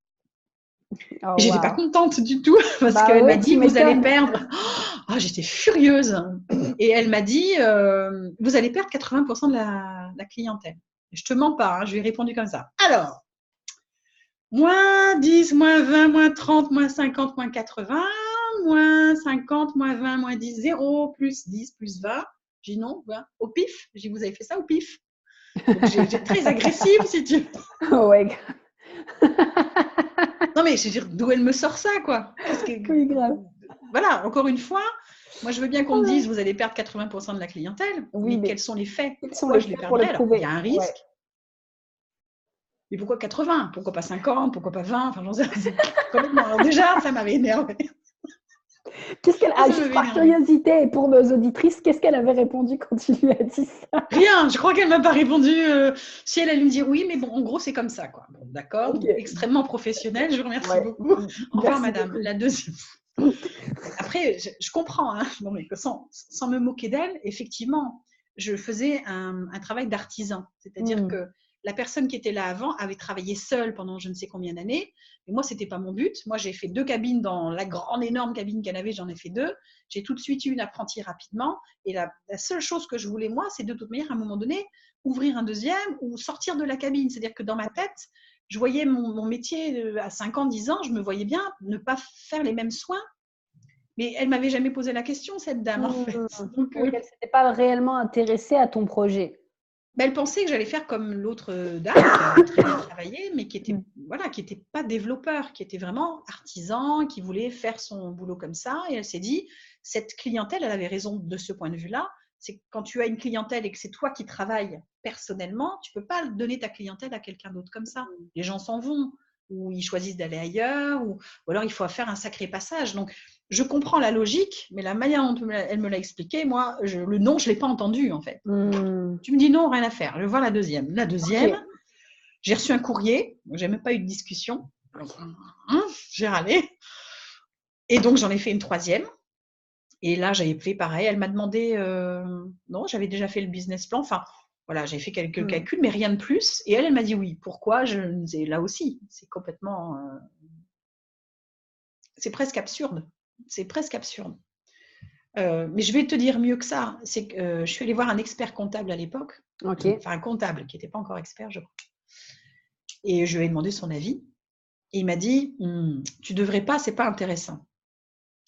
Oh, Et j'étais pas contente du tout, parce qu'elle m'a dit, vous allez perdre. Oh, j'étais furieuse. Et elle m'a dit, vous allez perdre 80% de la clientèle. Je te mens pas, hein, je lui ai répondu comme ça. Alors, moins 10, moins 20, moins 30, moins 50, moins 80, moins 50, moins 20, moins 10, 0, plus 10, plus 20. J'ai dit non, au pif. J'ai dit, vous avez fait ça au pif. Donc, j'ai très agressive, si tu veux. Ouais. Non, mais je veux dire, d'où elle me sort ça, quoi? Oui, grave. Voilà, encore une fois, moi, je veux bien qu'on me dise, vous allez perdre 80% de la clientèle, Oui, mais mais quels sont les faits? quels sont Pourquoi les je les faits pour le perdrais alors? Il y prouver? a un Ouais. risque. Mais pourquoi 80? Pourquoi pas 50? Pourquoi pas 20? Enfin, j'en sais rien. Complètement. Alors déjà, ça m'avait énervé. Qu'est-ce qu'elle Ça a, juste m'avait par énervé. curiosité, et pour nos auditrices, qu'est-ce qu'elle avait répondu quand tu lui as dit ça? Rien, je crois qu'elle m'a pas répondu. Si elle allait me dire oui, mais bon, en gros, c'est comme ça, quoi. Bon, d'accord, Ok. donc extrêmement professionnel, je vous remercie Ouais. beaucoup. Au revoir, Merci madame. beaucoup. La deuxième. Après, je comprends, hein, non, mais sans me moquer d'elle, effectivement, je faisais un travail d'artisan. C'est-à-dire Hmm. que la personne qui était là avant avait travaillé seule pendant je ne sais combien d'années. Et moi, ce n'était pas mon but. Moi, j'ai fait 2 cabines dans la grande, énorme cabine qu'elle avait, j'en ai fait 2. J'ai tout de suite eu une apprentie rapidement. Et la seule chose que je voulais, moi, c'est de toute manière, à un moment donné, ouvrir un deuxième ou sortir de la cabine. C'est-à-dire que dans ma tête, je voyais mon métier à 5 ans, 10 ans, je me voyais bien ne pas faire les mêmes soins. Mais elle m'avait jamais posé la question, cette dame, en fait. Hmm. Donc, Oui, elle ne s'était pas réellement intéressée à ton projet. ben, elle pensait que j'allais faire comme l'autre dame qui avait très bien travaillé, mais qui était, voilà, qui était pas développeur, qui était vraiment artisan, qui voulait faire son boulot comme ça. Et elle s'est dit, cette clientèle, elle avait raison de ce point de vue-là. C'est que quand tu as une clientèle et que c'est toi qui travailles personnellement, tu peux pas donner ta clientèle à quelqu'un d'autre comme ça. Les gens s'en vont, ou ils choisissent d'aller ailleurs, ou alors il faut faire un sacré passage. Donc, je comprends la logique, mais la manière dont elle me l'a expliqué, moi, le non, je l'ai pas entendu, en fait. Hmm. Tu me dis non, rien à faire. Je vois la deuxième. La deuxième, Ok. j'ai reçu un courrier. J'ai même pas eu de discussion. J'ai râlé. Et donc, j'en ai fait une troisième. Et là, j'avais fait pareil. Elle m'a demandé, non, j'avais déjà fait le business plan. Enfin, voilà, j'ai fait quelques calculs, mais rien de plus. Et elle m'a dit oui. Pourquoi? Là aussi, c'est complètement, c'est presque absurde. C'est presque absurde. Mais je vais te dire mieux que ça. C'est que je suis allée voir un expert comptable à l'époque. Ok. Enfin, un comptable qui n'était pas encore expert, je crois. Et je lui ai demandé son avis. Et il m'a dit, tu devrais pas, c'est pas intéressant.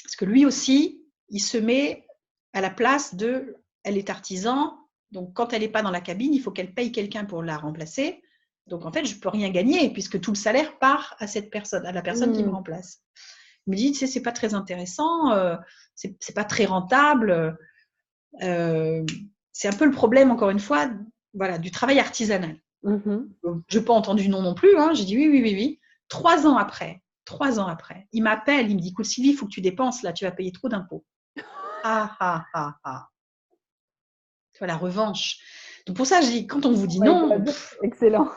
Parce que lui aussi, il se met à la place de, elle est artisan, donc quand elle n'est pas dans la cabine, il faut qu'elle paye quelqu'un pour la remplacer. Donc en fait, je peux rien gagner puisque tout le salaire part à cette personne, à la personne qui me remplace. Il me dit, tu sais, c'est pas très intéressant, c'est pas très rentable. C'est un peu le problème, encore une fois, voilà, du travail artisanal. Je n'ai pas entendu non plus. Hein. J'ai dit oui, oui, oui, oui. 3 ans après, il m'appelle, il me dit, écoute Sylvie, il faut que tu dépenses là, tu vas payer trop d'impôts. Ah, ah, ah, ah. Tu vois, la revanche. Donc pour ça, je dis, quand on vous dit Oh my non, God. Excellent.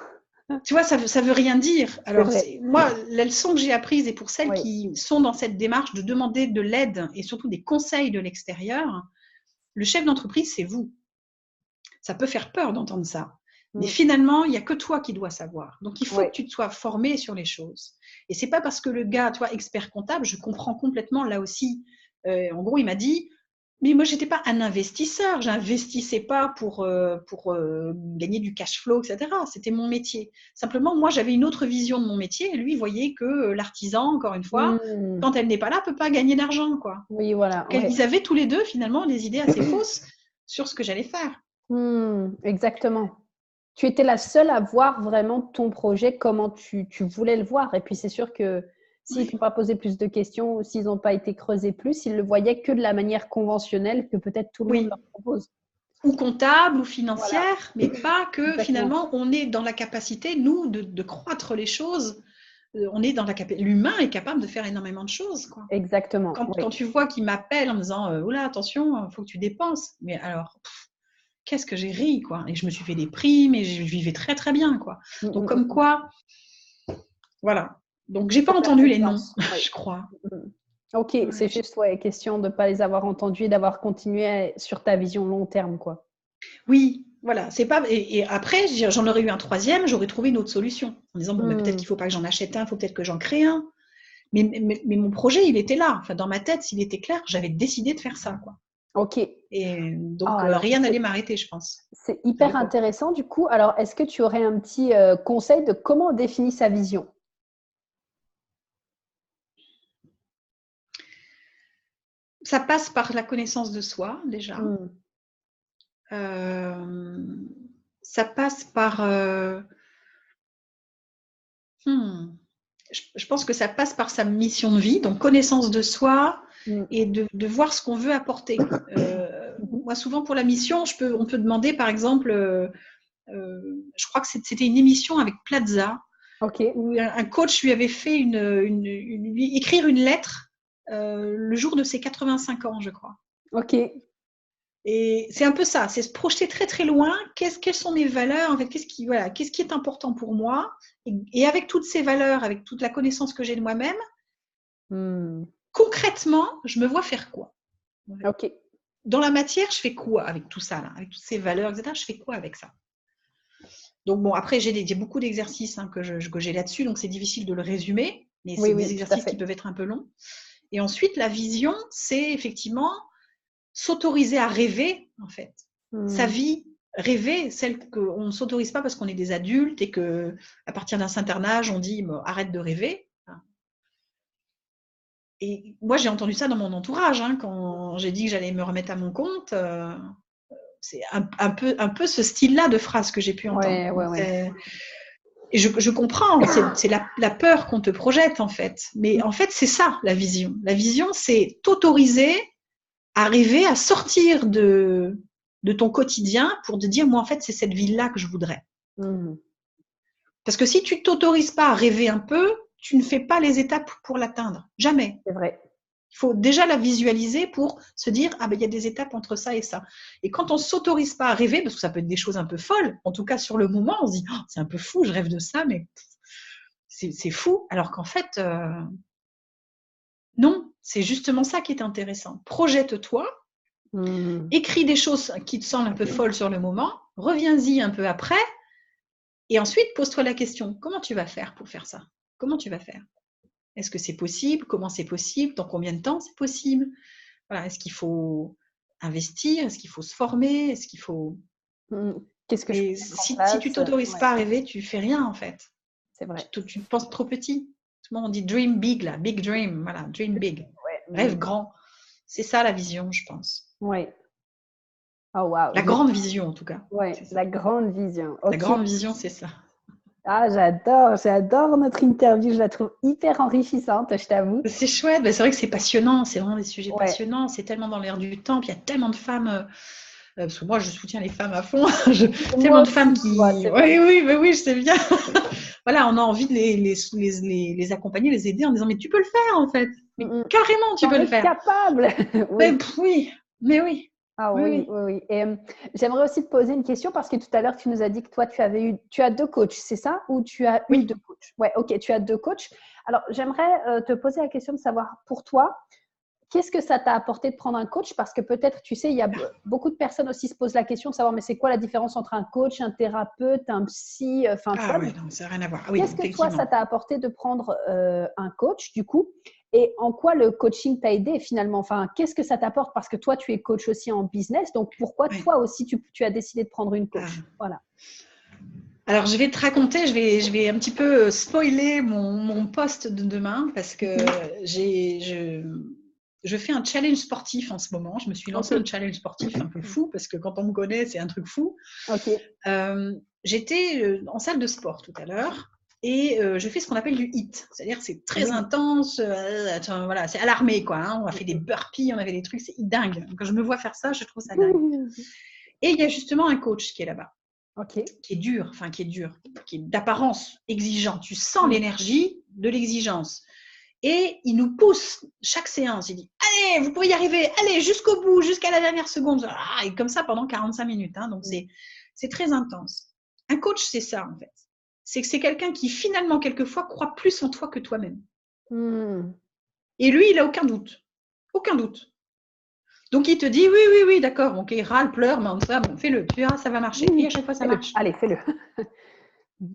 tu vois, ça veut rien dire. C'est Alors, vrai. moi, la leçon que j'ai apprise, et pour celles Oui. qui sont dans cette démarche de demander de l'aide et surtout des conseils de l'extérieur, le chef d'entreprise, c'est vous. Ça peut faire peur d'entendre ça. Mais finalement, il n'y a que toi qui dois savoir. Donc, il faut que tu te sois formé sur les choses. Et c'est pas parce que le gars, toi, expert comptable, je comprends complètement là aussi. En gros, il m'a dit, mais moi, j'étais pas un investisseur. J'investissais pas pour gagner du cash flow, etc. C'était mon métier. Simplement, moi, j'avais une autre vision de mon métier. Et lui, il voyait que l'artisan, encore une fois, quand elle n'est pas là, peut pas gagner d'argent, quoi. Oui, voilà. Ouais. Ils avaient tous les deux, finalement, des idées assez fausses sur ce que j'allais faire. Exactement. Tu étais la seule à voir vraiment ton projet, comment tu voulais le voir. Et puis, c'est sûr que s'ils t'ont pas posé plus de questions ou s'ils n'ont pas été creusés plus, ils le voyaient que de la manière conventionnelle que peut-être tout le monde leur Oui, propose. ou comptable ou Voilà, financière, mais pas que exactement. finalement on est dans la capacité, nous, de croître les choses. On est dans la capacité. L'humain est capable de faire énormément de choses, quoi. Exactement, oui. Quand tu vois qu'il m'appelle en me disant oula, attention, il faut que tu dépenses. Mais alors, qu'est-ce que j'ai ri, quoi. Et je me suis fait des primes et je vivais très, très bien, quoi. Donc, comme quoi, voilà. Donc, j'ai pas Faut faire entendu les noms, confiance. Oui. je crois. Ok, Ouais, c'est juste question de ne pas les avoir entendus et d'avoir continué sur ta vision long terme, quoi. oui, voilà, c'est pas. Et après, j'en aurais eu un troisième, j'aurais trouvé une autre solution. En disant, bon, peut-être qu'il ne faut pas que j'en achète un, il faut peut-être que j'en crée un. Mais mon projet, il était là. Enfin, dans ma tête, s'il était clair, j'avais décidé de faire ça, quoi. Ok. Et donc, Alors, rien n'allait m'arrêter, je pense. c'est À hyper l'époque. intéressant. Du coup, alors, est-ce que tu aurais un petit conseil de comment on définit sa vision? Ça passe par la connaissance de soi, déjà. Ça passe par je pense que ça passe par sa mission de vie, donc connaissance de soi et de voir ce qu'on veut apporter. Moi, souvent pour la mission, on peut demander, par exemple, je crois que c'était une émission avec Plaza, où un coach lui avait fait écrire une lettre le jour de ses 85 ans, je crois. Ok. Et c'est un peu ça, c'est se projeter très très loin. Quelles sont mes valeurs, en fait, qu'est-ce qui est important pour moi, et avec toutes ces valeurs, avec toute la connaissance que j'ai de moi-même, concrètement, je me vois faire quoi? Ok. Dans la matière, je fais quoi avec tout ça, là, avec toutes ces valeurs, etc. Je fais quoi avec ça? Donc bon, après, j'ai beaucoup d'exercices que j'ai là-dessus, donc c'est difficile de le résumer, mais c'est des exercices qui peuvent être un peu longs. Et ensuite, la vision, c'est effectivement s'autoriser à rêver, en fait. Sa vie, rêver, celle qu'on ne s'autorise pas parce qu'on est des adultes et qu'à partir d'un certain âge, on dit arrête de rêver. Et moi, j'ai entendu ça dans mon entourage, quand j'ai dit que j'allais me remettre à mon compte. C'est un peu ce style-là de phrase que j'ai pu entendre. Ouais. Et je comprends, c'est la peur qu'on te projette, en fait. Mais en fait, c'est ça, la vision. La vision, c'est t'autoriser à rêver, à sortir de ton quotidien pour te dire, moi, en fait, c'est cette vie-là que je voudrais. Parce que si tu ne t'autorises pas à rêver un peu, tu ne fais pas les étapes pour l'atteindre. Jamais. C'est vrai. Il faut déjà la visualiser pour se dire, il y a des étapes entre ça et ça. Et quand on ne s'autorise pas à rêver, parce que ça peut être des choses un peu folles, en tout cas sur le moment, on se dit, c'est un peu fou, je rêve de ça, mais c'est fou. Alors qu'en fait, non, c'est justement ça qui est intéressant. Projette-toi, écris des choses qui te semblent un peu folles sur le moment, reviens-y un peu après, et ensuite pose-toi la question, comment tu vas faire pour faire ça? Comment tu vas faire? Est-ce que c'est possible? Comment c'est possible? Dans combien de temps c'est possible? Voilà, est-ce qu'il faut investir? Est-ce qu'il faut se former? Est-ce qu'il faut… Qu'est-ce que je peux si tu ne t'autorises pas à rêver, tu ne fais rien, en fait. C'est vrai. Tu penses trop petit. Tout le monde dit dream big, là, big dream. Voilà, dream big. Rêve grand. C'est ça la vision, je pense. Oui. Oh, wow. La grande vision, en tout cas. Oui, la grande vision. La grande vision, c'est ça. Ah, j'adore notre interview, je la trouve hyper enrichissante, je t'avoue. C'est chouette, c'est vrai que c'est passionnant, c'est vraiment des sujets passionnants, c'est tellement dans l'air du temps, puis il y a tellement de femmes, parce que moi je soutiens les femmes à fond, tellement de femmes qui… Oui, je sais bien. Voilà, on a envie de les accompagner, les aider en disant, mais tu peux le faire en fait, mais carrément tu peux le faire. Capable. Mais oui. Ah oui. Et j'aimerais aussi te poser une question parce que tout à l'heure, tu nous as dit que toi, tu as 2 coachs, c'est ça? Ou tu as eu 2 coachs? Ouais, ok, tu as 2 coachs. Alors, j'aimerais te poser la question de savoir, pour toi, qu'est-ce que ça t'a apporté de prendre un coach? Parce que peut-être, tu sais, il y a beaucoup de personnes aussi se posent la question de savoir, mais c'est quoi la différence entre un coach, un thérapeute, un psy? Non, ça n'a rien à voir. Qu'est-ce que toi, ça t'a apporté de prendre un coach, du coup? Et en quoi le coaching t'a aidé finalement? Enfin, qu'est-ce que ça t'apporte? Parce que toi, tu es coach aussi en business. Donc, pourquoi toi aussi, tu as décidé de prendre une coach? Voilà. Alors, je vais te raconter, je vais un petit peu spoiler mon post de demain parce que je fais un challenge sportif en ce moment. Je me suis lancé un challenge sportif un peu fou parce que quand on me connaît, c'est un truc fou. J'étais en salle de sport tout à l'heure. Et je fais ce qu'on appelle du HIIT, c'est-à-dire c'est très intense, voilà, c'est à l'armée quoi. On a fait des burpees, on avait des trucs, c'est dingue. Quand je me vois faire ça, je trouve ça dingue. Et il y a justement un coach qui est là-bas, qui est dur, qui est d'apparence exigeant. Tu sens l'énergie de l'exigence. Et il nous pousse chaque séance. Il dit allez, vous pouvez y arriver, allez jusqu'au bout, jusqu'à la dernière seconde. Et comme ça pendant 45 minutes. Donc c'est très intense. Un coach, c'est ça en fait. C'est que c'est quelqu'un qui finalement quelquefois croit plus en toi que toi-même. Et lui, il n'a aucun doute. Aucun doute. Donc il te dit oui, d'accord, ok, râle, pleure, mais ça, fais-le, tu verras, ça va marcher. Et à chaque fois, ça marche. Allez, fais-le.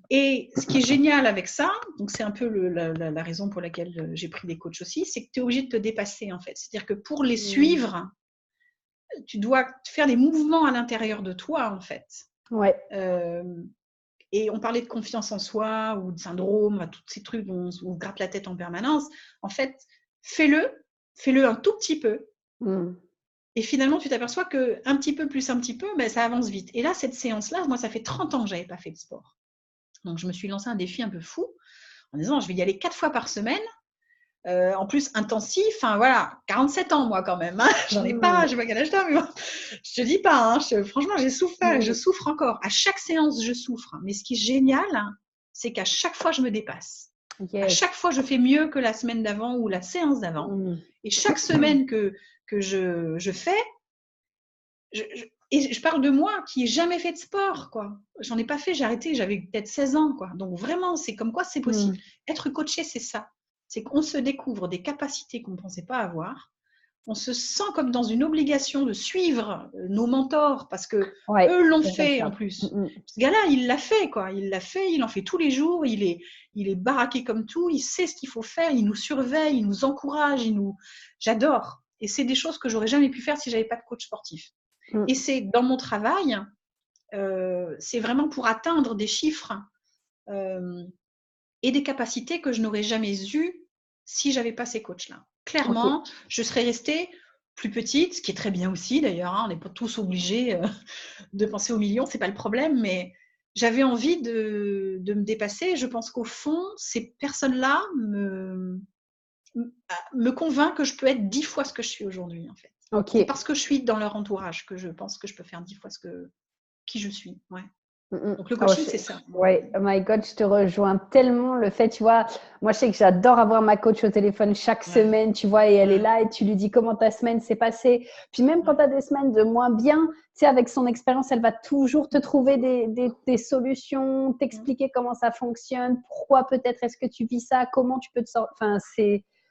Et ce qui est génial avec ça, donc c'est un peu la raison pour laquelle j'ai pris des coachs aussi, c'est que tu es obligé de te dépasser en fait. C'est-à-dire que pour les suivre, tu dois faire des mouvements à l'intérieur de toi en fait. Et on parlait de confiance en soi ou de syndrome, tous ces trucs où on se gratte la tête en permanence. En fait, fais-le un tout petit peu. Et finalement, tu t'aperçois qu'un petit peu plus un petit peu, ça avance vite. Et là, cette séance-là, moi, ça fait 30 ans que je n'avais pas fait de sport. Donc, je me suis lancé un défi un peu fou en disant, je vais y aller 4 fois par semaine. En plus intensif, enfin voilà, 47 ans moi quand même, hein. J'en ai pas, je sais pas quel âge t'as, mais moi, je te dis pas, hein, franchement j'ai souffert, je souffre encore. À chaque séance je souffre, mais ce qui est génial, hein, c'est qu'à chaque fois je me dépasse. À chaque fois je fais mieux que la semaine d'avant ou la séance d'avant. Et chaque semaine que je fais, et je parle de moi qui n'ai jamais fait de sport, quoi. J'en ai pas fait, j'ai arrêté, j'avais peut-être 16 ans, quoi. Donc vraiment, c'est comme quoi c'est possible. Être coaché, c'est ça. C'est qu'on se découvre des capacités qu'on ne pensait pas avoir. On se sent comme dans une obligation de suivre nos mentors parce que eux l'ont fait en plus. Ce gars-là, il l'a fait, quoi. Il l'a fait, il en fait tous les jours. Il est baraqué comme tout. Il sait ce qu'il faut faire. Il nous surveille, il nous encourage. J'adore. Et c'est des choses que j'aurais jamais pu faire si j'avais pas de coach sportif. Et c'est dans mon travail, c'est vraiment pour atteindre des chiffres et des capacités que je n'aurais jamais eues si j'avais pas ces coachs-là. Clairement, je serais restée plus petite, ce qui est très bien aussi d'ailleurs, hein, on n'est pas tous obligés de penser aux millions, c'est pas le problème, mais j'avais envie de me dépasser. Je pense qu'au fond, ces personnes-là me convainc que je peux être 10 fois ce que je suis aujourd'hui, en fait. C'est parce que je suis dans leur entourage que je pense que je peux faire 10 fois qui je suis. Ouais. Donc le coaching, c'est ça. Oui, oh my God, je te rejoins tellement. Le fait, tu vois, moi je sais que j'adore avoir ma coach au téléphone chaque semaine, tu vois, et elle est là et tu lui dis comment ta semaine s'est passée. Puis même quand tu as des semaines de moins bien, tu sais, avec son expérience, elle va toujours te trouver des solutions, t'expliquer comment ça fonctionne, pourquoi peut-être est-ce que tu vis ça, comment tu peux te sortir. Enfin,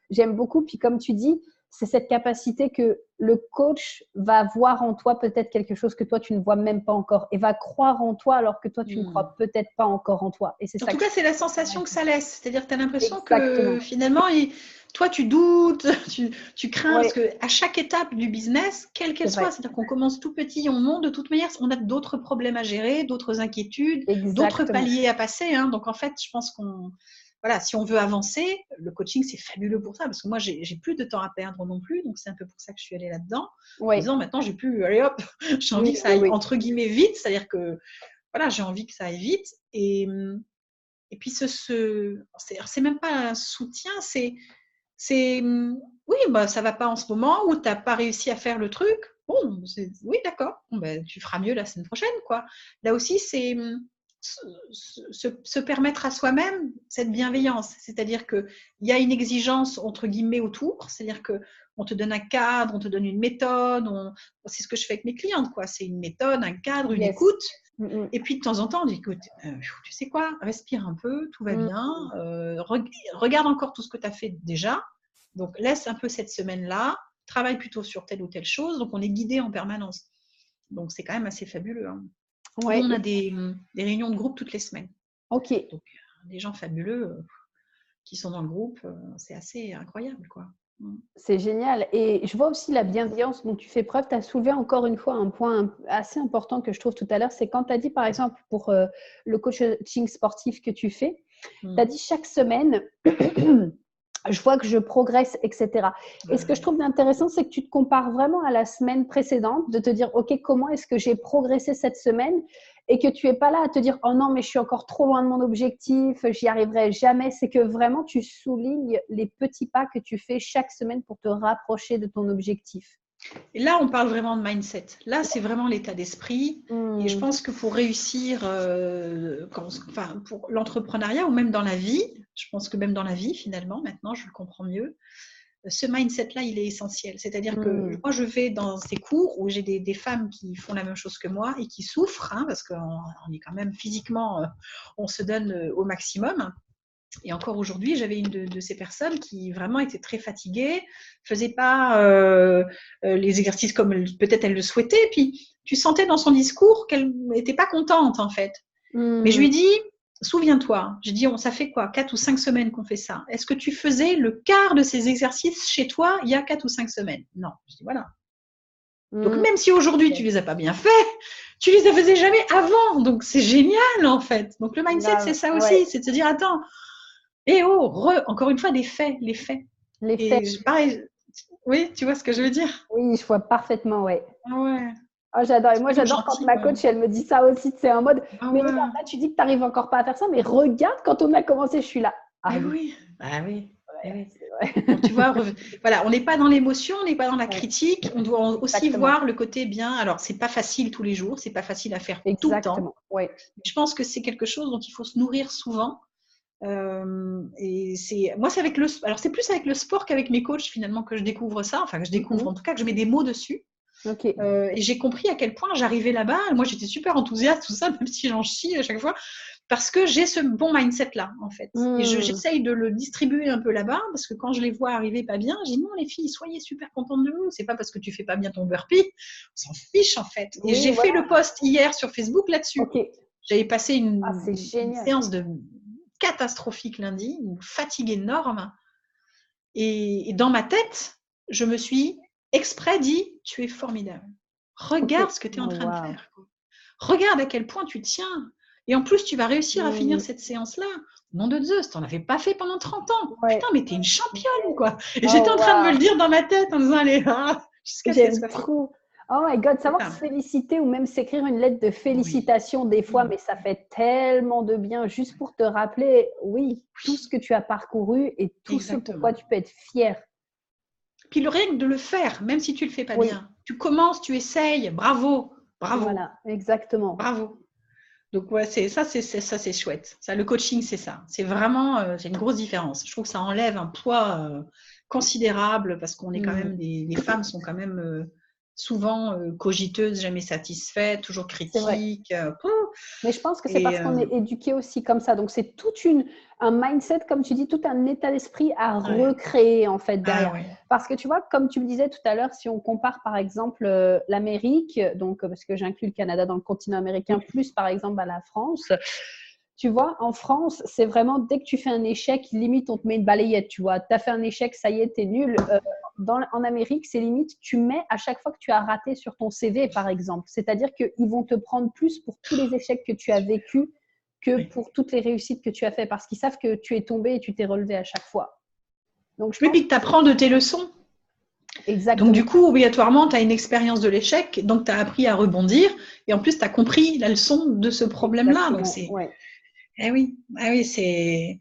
j'aime beaucoup. Puis comme tu dis, c'est cette capacité que le coach va voir en toi peut-être quelque chose que toi, tu ne vois même pas encore et va croire en toi alors que toi, tu ne crois peut-être pas encore en toi. Et c'est en tout cas, c'est la sensation que ça laisse. C'est-à-dire que tu as l'impression que finalement, toi, tu doutes, tu crains parce qu'à chaque étape du business, quelle qu'elle soit, c'est-à-dire qu'on commence tout petit, on monte de toute manière, on a d'autres problèmes à gérer, d'autres inquiétudes, d'autres paliers à passer. Hein. Donc, en fait, je pense voilà, si on veut avancer, le coaching, c'est fabuleux pour ça, parce que moi, j'ai plus de temps à perdre non plus, donc c'est un peu pour ça que je suis allée là-dedans, en disant maintenant, j'ai plus, allez hop, j'ai envie que ça aille entre guillemets vite, c'est-à-dire que voilà, j'ai envie que ça aille vite, et puis c'est même pas un soutien, oui, bah ça va pas en ce moment, ou t'as pas réussi à faire le truc, bon, oui, d'accord, bon, bah, tu feras mieux la semaine prochaine, quoi. Là aussi, c'est se permettre à soi-même cette bienveillance, c'est-à-dire qu'il y a une exigence entre guillemets autour, c'est-à-dire qu'on te donne un cadre, on te donne une méthode, c'est ce que je fais avec mes clientes, quoi. C'est une méthode, un cadre, une écoute, et puis de temps en temps on dit écoute, tu sais quoi, respire un peu, tout va bien, regarde encore tout ce que tu as fait déjà, donc laisse un peu cette semaine-là, travaille plutôt sur telle ou telle chose, donc on est guidé en permanence, donc c'est quand même assez fabuleux, hein. Ouais. On a des réunions de groupe toutes les semaines. Ok. Donc, des gens fabuleux qui sont dans le groupe, c'est assez incroyable, quoi. C'est génial. Et je vois aussi la bienveillance dont tu fais preuve. Tu as soulevé encore une fois un point assez important que je trouve tout à l'heure. C'est quand tu as dit, par exemple, pour le coaching sportif que tu fais, tu as dit chaque semaine, je vois que je progresse, etc. Et ce que je trouve intéressant, c'est que tu te compares vraiment à la semaine précédente, de te dire, OK, comment est-ce que j'ai progressé cette semaine, et que tu n'es pas là à te dire, oh non, mais je suis encore trop loin de mon objectif, j'y arriverai jamais. C'est que vraiment, tu soulignes les petits pas que tu fais chaque semaine pour te rapprocher de ton objectif. Et là, on parle vraiment de mindset. Là, c'est vraiment l'état d'esprit. Et je pense que pour réussir, pour l'entrepreneuriat ou même dans la vie, je pense que même dans la vie, finalement, maintenant, je le comprends mieux, ce mindset-là, il est essentiel. C'est-à-dire que moi, je vais dans ces cours où j'ai des femmes qui font la même chose que moi et qui souffrent, hein, parce qu'on est quand même physiquement, on se donne au maximum. Et encore aujourd'hui, j'avais une de ces personnes qui vraiment était très fatiguée, faisait pas les exercices comme peut-être elle le souhaitait. Puis tu sentais dans son discours qu'elle n'était pas contente en fait. Mais je lui dis, souviens-toi, je dis, ça fait quoi, 4 ou 5 semaines qu'on fait ça. Est-ce que tu faisais le quart de ces exercices chez toi il y a 4 ou 5 semaines? Non. Je dis, voilà. Donc même si aujourd'hui tu les as pas bien fait, tu les faisais jamais avant. Donc c'est génial en fait. Donc le mindset, c'est ça aussi, c'est de se dire, attends, encore une fois, les faits. Les faits. Pareil, oui, tu vois ce que je veux dire? Oui, je vois parfaitement, ouais. Ouais. Oh, j'adore. Et moi, j'adore quand ma coach, elle me dit ça aussi. C'est en mode, mais regarde, là, tu dis que tu n'arrives encore pas à faire ça, mais regarde, quand on a commencé, je suis là. Ah Ah oui, oui, ah oui. Ah ouais, oui. c'est vrai. Donc, tu vois, voilà, on n'est pas dans l'émotion, on n'est pas dans la Ouais, critique. On doit aussi exactement. voir le côté bien. Alors, c'est pas facile tous les jours, c'est pas facile à faire tout le temps. Exactement. Ouais. Je pense que c'est quelque chose dont il faut se nourrir souvent. Et moi, c'est avec alors c'est plus avec le sport qu'avec mes coachs finalement que je découvre ça. Enfin, que je découvre, Mhm. en tout cas, que je mets des mots dessus. Ok. Et j'ai compris à quel point j'arrivais là-bas. Moi, j'étais super enthousiaste, tout ça, même si j'en chie à chaque fois, parce que j'ai ce bon mindset-là, en fait. Et Hmm. j'essaye de le distribuer un peu là-bas, parce que quand je les vois arriver pas bien, je dis non, les filles, soyez super contentes de vous. C'est pas parce que tu fais pas bien ton burpee, on s'en fiche, en fait. Et Oui, j'ai fait le voilà. post hier sur Facebook là-dessus. Ok. J'avais passé Ah, c'est une génial. séance de catastrophique lundi, une fatigue énorme. Et dans ma tête, je me suis exprès dit, tu es formidable. Ok. Regarde ce que tu es en Oh, train de waouh. faire. Regarde à quel point tu tiens. Et en plus, tu vas réussir à finir Hmm. cette séance-là. Nom de Zeus, tu n'en avais pas fait pendant 30 ans. Putain, Ouais. mais t'es une championne, quoi. Et j'étais Oh, en train de me le waouh. dire dans ma tête en disant, allez, jusqu'à ce qu'elle J'aime soit finie. trop. Oh my God, C'est savoir ça. se féliciter ou même s'écrire une lettre de Oui. félicitations des fois, Oui. mais ça fait tellement de bien juste pour te rappeler, oui, tout ce que tu as parcouru et tout ce pourquoi Exactement. tu peux être fier. Puis le rien que de le faire, même si tu le fais pas Oui, bien. Tu commences, tu essayes. Bravo. Bravo. voilà, exactement. Bravo. Donc ouais, c'est chouette. Ça, le coaching, c'est ça. C'est vraiment, c'est une grosse différence. Je trouve que ça enlève un poids considérable parce qu'on est quand Hmm. même les femmes sont quand même souvent cogiteuses, jamais satisfaites, toujours C'est vrai. critiques. Mais je pense que c'est Et parce qu'on est éduqué aussi comme ça. Donc, c'est un mindset, comme tu dis, tout un état d'esprit à ouais. recréer, en fait, Ah derrière. ouais. Parce que tu vois, comme tu me disais tout à l'heure, si on compare, par exemple, l'Amérique, donc, parce que j'inclus le Canada dans le continent américain, plus, par exemple, à la France, tu vois, en France, c'est vraiment, dès que tu fais un échec, limite, on te met une balayette, tu vois. Tu as fait un échec, ça y est, t'es nul. En Amérique, c'est limite, tu mets à chaque fois que tu as raté sur ton CV, par exemple. C'est-à-dire qu'ils vont te prendre plus pour tous les échecs que tu as vécus que Oui. pour toutes les réussites que tu as fait, parce qu'ils savent que tu es tombé et tu t'es relevé à chaque fois. Donc, je Oui, pense puis que tu apprends de tes leçons. Donc du exactement. coup, obligatoirement, tu as une expérience de l'échec, donc tu as appris à rebondir, et en plus, tu as compris la leçon de ce problème-là. Donc Exactement, c'est ouais. ah oui, c'est.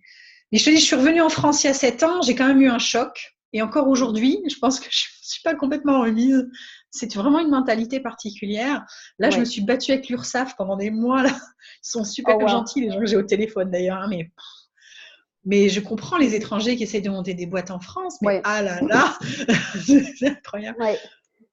Mais je te dis, je suis revenue en France il y a 7 ans, j'ai quand même eu un choc. Et encore aujourd'hui, je pense que je ne suis pas complètement remise. C'est vraiment une mentalité particulière. Là, je me Ouais. suis battue avec l'URSSAF pendant des mois. Là. Ils sont super Oh, wow. gentils, les gens que j'ai au téléphone d'ailleurs. Hein, mais je comprends les étrangers qui essayent de monter des boîtes en France. Mais Ouais. ah là là, c'est incroyable. Ouais.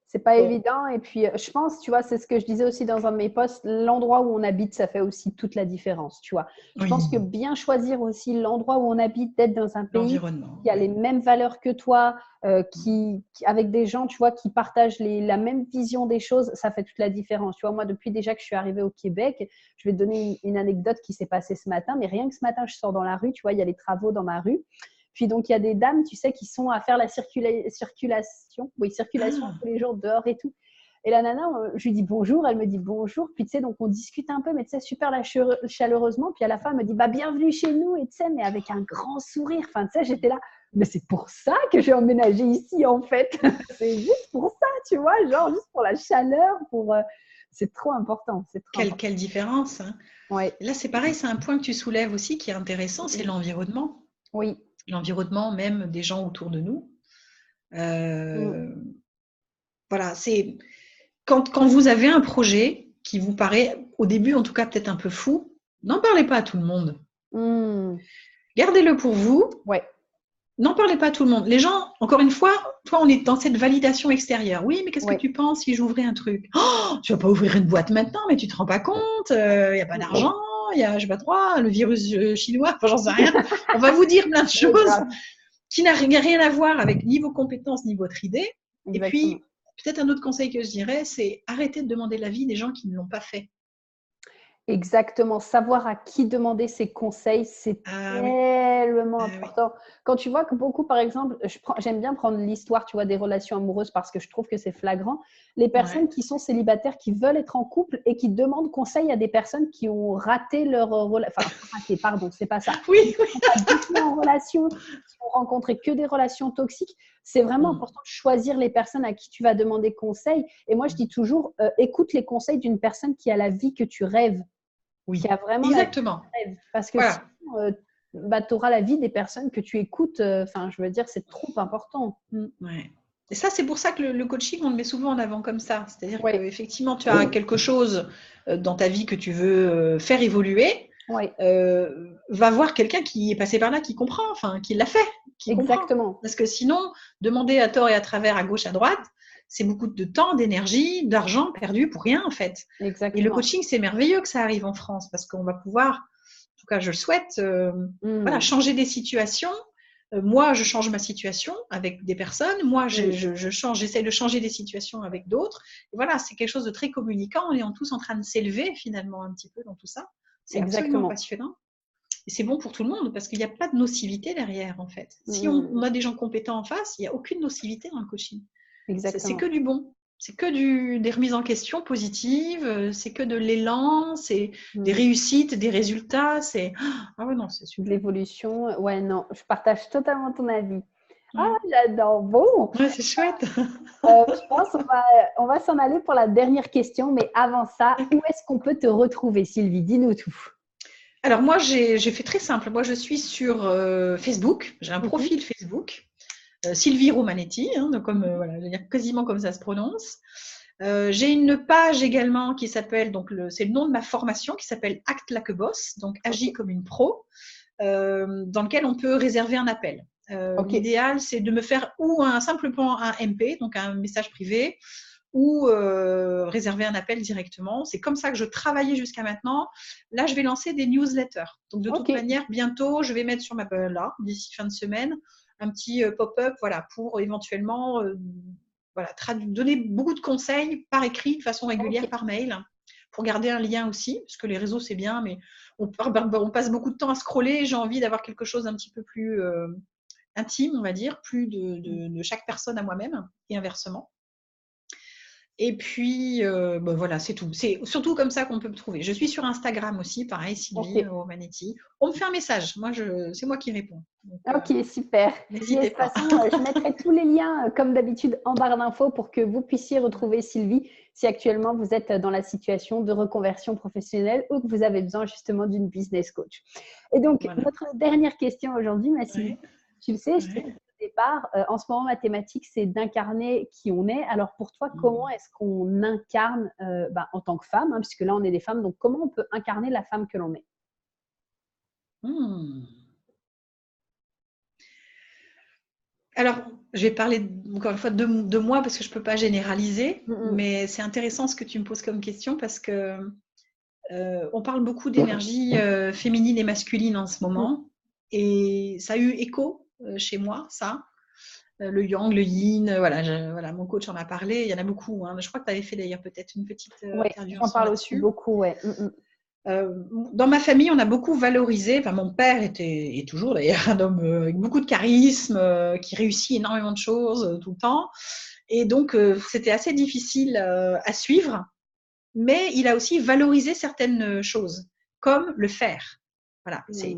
C'est pas Bon, évident. Et puis, je pense, tu vois, c'est ce que je disais aussi dans un de mes posts, l'endroit où on habite, ça fait aussi toute la différence, tu vois. Je pense que oui, bien choisir aussi l'endroit où on habite, d'être dans un pays l'environnement, qui a oui. les mêmes valeurs que toi, avec des gens, tu vois, qui partagent la même vision des choses, ça fait toute la différence. Tu vois, moi, depuis déjà que je suis arrivée au Québec, je vais te donner une anecdote qui s'est passée ce matin, mais rien que ce matin, je sors dans la rue, tu vois, il y a les travaux dans ma rue. Puis donc, il y a des dames, tu sais, qui sont à faire la circulation Ah, tous les jours dehors et tout. Et la nana, je lui dis bonjour, elle me dit bonjour. Puis tu sais, donc on discute un peu, mais tu sais, super chaleureusement. Puis à la fin, elle me dit bah bienvenue chez nous, et tu sais, mais avec un grand sourire. Enfin, tu sais, j'étais là, mais c'est pour ça que j'ai emménagé ici en fait. C'est juste pour ça, tu vois, genre juste pour la chaleur, c'est trop important, c'est trop important. quelle différence, hein. Ouais. Et là, c'est pareil, c'est un point que tu soulèves aussi qui est intéressant, c'est l'environnement. Oui. L'environnement même des gens autour de nous. Mm. Euh, voilà, c'est quand vous avez un projet qui vous paraît, au début en tout cas, peut-être un peu fou, n'en parlez pas à tout le monde. Mm. Gardez-le pour vous. Ouais. N'en parlez pas à tout le monde. Les gens, encore une fois, toi, on est dans cette validation extérieure. Oui, mais qu'est-ce que Ouais. tu penses si j'ouvrais un truc? Oh, tu vas pas ouvrir une boîte maintenant, mais tu te rends pas compte, il n'y a pas Mm. d'argent, il y a, je sais pas trop, le virus chinois, enfin, j'en sais rien. On va vous dire plein de Ouais, choses grave. qui n'a rien à voir avec ni vos compétences, ni votre idée. Et Exactement. puis, peut-être un autre conseil que je dirais, c'est arrêter de demander l'avis des gens qui ne l'ont pas fait. Exactement. Savoir à qui demander ses conseils, c'est Ah oui, tellement ah oui. important. Quand tu vois que beaucoup, par exemple, j'aime bien prendre l'histoire, tu vois, des relations amoureuses parce que je trouve que c'est flagrant. Les Ouais. personnes qui sont célibataires, qui veulent être en couple et qui demandent conseil à des personnes qui ont raté leur relation. Enfin, raté, pardon, c'est pas ça. Qui Oui, ne sont pas du tout en relation, qui ont rencontré que des relations toxiques. C'est vraiment oui. important de choisir les personnes à qui tu vas demander conseil. Et moi, je dis toujours, écoute les conseils d'une personne qui a la vie que tu rêves, qui Oui, a vraiment la vie exactement. de rêve. Parce que Voilà. sinon, bah, tu auras la vie des personnes que tu écoutes. Enfin, je veux dire, c'est trop important. Ouais. Et ça, c'est pour ça que le coaching, on le met souvent en avant comme ça. C'est-à-dire Oui. qu'effectivement, tu as quelque chose dans ta vie que tu veux faire évoluer. Oui. Va voir quelqu'un qui est passé par là, qui comprend, enfin, qui l'a fait, qui comprend. Exactement. Parce que sinon, demander à tort et à travers, à gauche, à droite, c'est beaucoup de temps, d'énergie, d'argent perdu pour rien, en fait. Exactement. Et le coaching, c'est merveilleux que ça arrive en France parce qu'on va pouvoir, en tout cas, je le souhaite, voilà, changer des situations. Moi, je change ma situation avec des personnes. Moi, j'essaie de changer des situations avec d'autres. Et voilà, c'est quelque chose de très communicant. On est tous en train de s'élever finalement un petit peu dans tout ça. C'est absolument passionnant. Et c'est bon pour tout le monde parce qu'il n'y a pas de nocivité derrière, en fait. Si on a des gens compétents en face, il n'y a aucune nocivité dans le coaching. C'est que du bon. C'est que des remises en question positives, c'est que de l'élan, c'est des réussites, des résultats. Ah ouais, non, c'est super. De l'évolution. Ouais, non, je partage totalement ton avis. Ah, j'adore. Bon. Ouais, c'est chouette. Je pense qu'on va s'en aller pour la dernière question. Mais avant ça, où est-ce qu'on peut te retrouver, Sylvie? Dis-nous tout. Alors moi, j'ai fait très simple. Moi, je suis sur Facebook. J'ai un profil Facebook. Sylvie Romanetti, hein, donc voilà, je veux dire quasiment comme ça se prononce. J'ai une page également qui s'appelle, donc c'est le nom de ma formation, qui s'appelle Act Like a Boss, donc agis comme une pro, dans lequel on peut réserver un appel. L'idéal, c'est de me faire ou simplement un MP, donc un message privé, ou réserver un appel directement. C'est comme ça que je travaillais jusqu'à maintenant. Là, je vais lancer des newsletters. Donc, de toute manière, bientôt, je vais mettre sur ma page là, d'ici fin de semaine, un petit pop-up, voilà, pour éventuellement voilà, donner beaucoup de conseils par écrit, de façon régulière, par mail, pour garder un lien aussi, parce que les réseaux, c'est bien, mais on passe beaucoup de temps à scroller. J'ai envie d'avoir quelque chose un petit peu plus intime, on va dire, plus de chaque personne à moi-même, et inversement. Et puis, voilà, c'est tout. C'est surtout comme ça qu'on peut me trouver. Je suis sur Instagram aussi, pareil, Sylvie Romanetti. On me fait un message. C'est moi qui réponds. Donc, ok, super. N'hésitez pas. De toute façon, je mettrai tous les liens, comme d'habitude, en barre d'infos pour que vous puissiez retrouver Sylvie si actuellement vous êtes dans la situation de reconversion professionnelle ou que vous avez besoin justement d'une business coach. Et donc, notre dernière question aujourd'hui, ma Sylvie, tu le sais, je te dis au départ, en ce moment, ma thématique, c'est d'incarner qui on est. Alors, pour toi, comment est-ce qu'on incarne en tant que femme, hein, puisque là, on est des femmes, donc comment on peut incarner la femme que l'on est? Alors, je vais parler encore une fois de moi parce que je ne peux pas généraliser, mais c'est intéressant ce que tu me poses comme question parce que on parle beaucoup d'énergie féminine et masculine en ce moment et ça a eu écho chez moi, ça. Le yang, le yin, voilà, mon coach en a parlé, il y en a beaucoup. Hein. Je crois que tu avais fait d'ailleurs peut-être une petite interview. J'en parle aussi beaucoup, ouais. Dans ma famille, on a beaucoup valorisé, enfin mon père est toujours d'ailleurs un homme avec beaucoup de charisme, qui réussit énormément de choses tout le temps. Et donc, c'était assez difficile à suivre, mais il a aussi valorisé certaines choses, comme le faire. Voilà, c'est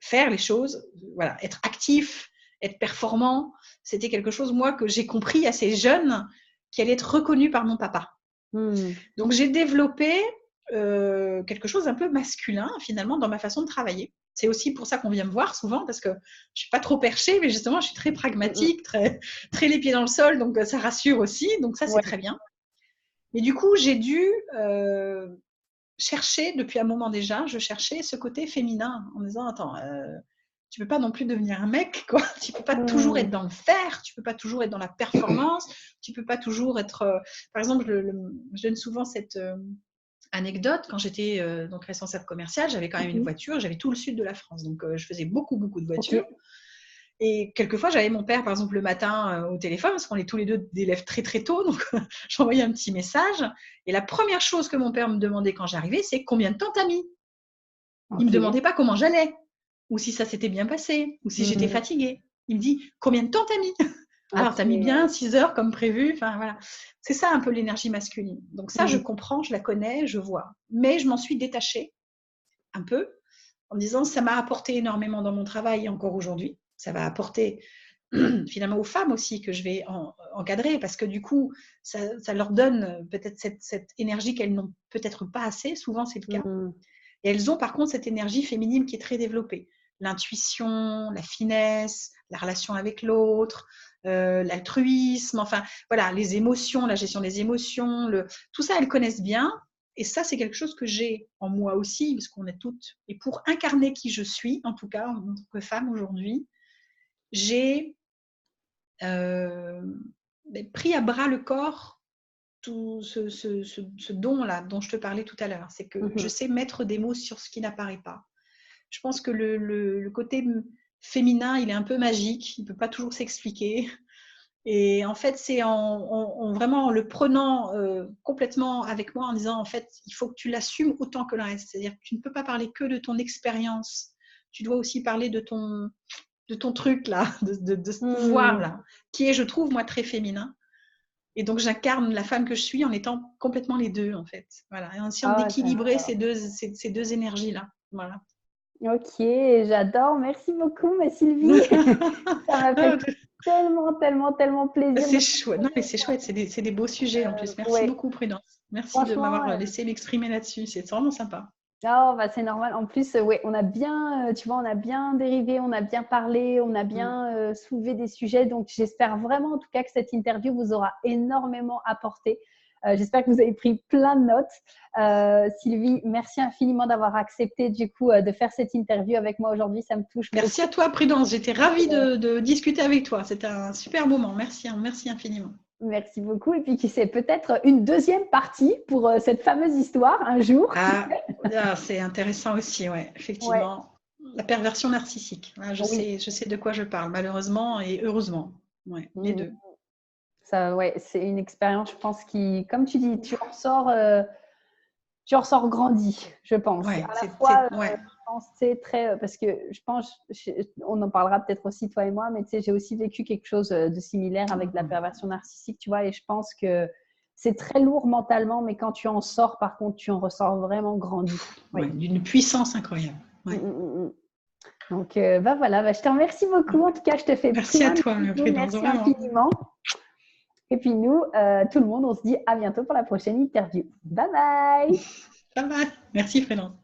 faire les choses, voilà, être actif, être performant. C'était quelque chose, moi, que j'ai compris assez jeune, qui allait être reconnu par mon papa. Donc, j'ai développé quelque chose un peu masculin, finalement, dans ma façon de travailler. C'est aussi pour ça qu'on vient me voir souvent, parce que je ne suis pas trop perchée, mais justement, je suis très pragmatique, très, très les pieds dans le sol, donc ça rassure aussi. Donc, ça, c'est très bien. Mais du coup, j'ai dû chercher, depuis un moment déjà, je cherchais ce côté féminin en me disant, attends, tu peux pas non plus devenir un mec, quoi. Tu peux pas toujours être dans le faire, tu peux pas toujours être dans la performance, tu peux pas toujours être… par exemple, je donne souvent cette anecdote. Quand j'étais donc responsable commercial, j'avais quand même une voiture, j'avais tout le sud de la France, donc je faisais beaucoup de voitures. Et quelquefois, j'avais mon père, par exemple, le matin au téléphone, parce qu'on est tous les deux des élèves très tôt, donc j'envoyais un petit message. Et la première chose que mon père me demandait quand j'arrivais, c'est combien de temps t'as mis. Il me demandait pas comment j'allais, ou si ça s'était bien passé, ou si j'étais fatiguée. Il me dit combien de temps t'as mis. Alors, t'as mis bien 6 heures comme prévu. Enfin, voilà. C'est ça un peu l'énergie masculine. Donc ça, je comprends, je la connais, je vois. Mais je m'en suis détachée un peu en me disant ça m'a apporté énormément dans mon travail encore aujourd'hui. Ça va apporter finalement aux femmes aussi que je vais encadrer parce que du coup, ça leur donne peut-être cette énergie qu'elles n'ont peut-être pas assez. Souvent, c'est le cas. Et elles ont par contre cette énergie féminine qui est très développée. l'intuition, la finesse, la relation avec l'autre, l'altruisme, enfin voilà, les émotions, la gestion des émotions, tout ça, elles connaissent bien. Et ça, c'est quelque chose que j'ai en moi aussi, parce qu'on est toutes. Et pour incarner qui je suis, en tout cas, en tant que femme aujourd'hui, j'ai pris à bras le corps tout ce don-là dont je te parlais tout à l'heure. C'est que je sais mettre des mots sur ce qui n'apparaît pas. Je pense que le côté féminin, il est un peu magique, il ne peut pas toujours s'expliquer. Et en fait, c'est vraiment en le prenant complètement avec moi, en disant, en fait, il faut que tu l'assumes autant que le reste. C'est-à-dire que tu ne peux pas parler que de ton expérience. Tu dois aussi parler de ton truc, là, de ce pouvoir-là, qui est, je trouve, moi, très féminin. Et donc, j'incarne la femme que je suis en étant complètement les deux, en fait. Voilà. Et en essayant d'équilibrer ces deux énergies-là. Voilà. Ok, j'adore. Merci beaucoup, ma Sylvie. Ça m'a fait tellement plaisir. C'est chouette. Non, mais c'est chouette. C'est des beaux sujets en plus. Merci beaucoup, Prudence. Merci de m'avoir laissé m'exprimer là-dessus. C'est vraiment sympa. Oh, bah, c'est normal. En plus, on a bien, tu vois, on a bien dérivé, on a bien parlé, on a bien soulevé des sujets. Donc, j'espère vraiment, en tout cas, que cette interview vous aura énormément apporté. J'espère que vous avez pris plein de notes. Sylvie, merci infiniment d'avoir accepté du coup de faire cette interview avec moi aujourd'hui. Ça me touche. Merci à toi, Prudence. J'étais ravie de discuter avec toi. C'était un super moment. Merci infiniment. Merci beaucoup. Et puis, qui sait, peut-être une deuxième partie pour cette fameuse histoire un jour. C'est intéressant aussi, ouais, effectivement. Ouais. La perversion narcissique. Là, je sais de quoi je parle, malheureusement et heureusement. Ouais, les deux. Ça, c'est une expérience, je pense, qui, comme tu dis, tu en ressors grandi, je pense. Ouais, à la fois, je pense, c'est très, parce que je pense, on en parlera peut-être aussi toi et moi, mais tu sais, j'ai aussi vécu quelque chose de similaire avec de la perversion narcissique, tu vois, et je pense que c'est très lourd mentalement, mais quand tu en sors, par contre, tu en ressors vraiment grandi. Ouais, d'une puissance incroyable. Ouais. Donc, voilà, je te remercie beaucoup. En tout cas, je te fais merci à toi, Prudence, merci infiniment. Et puis nous, tout le monde, on se dit à bientôt pour la prochaine interview. Bye bye. Bye bye. Merci Prudence.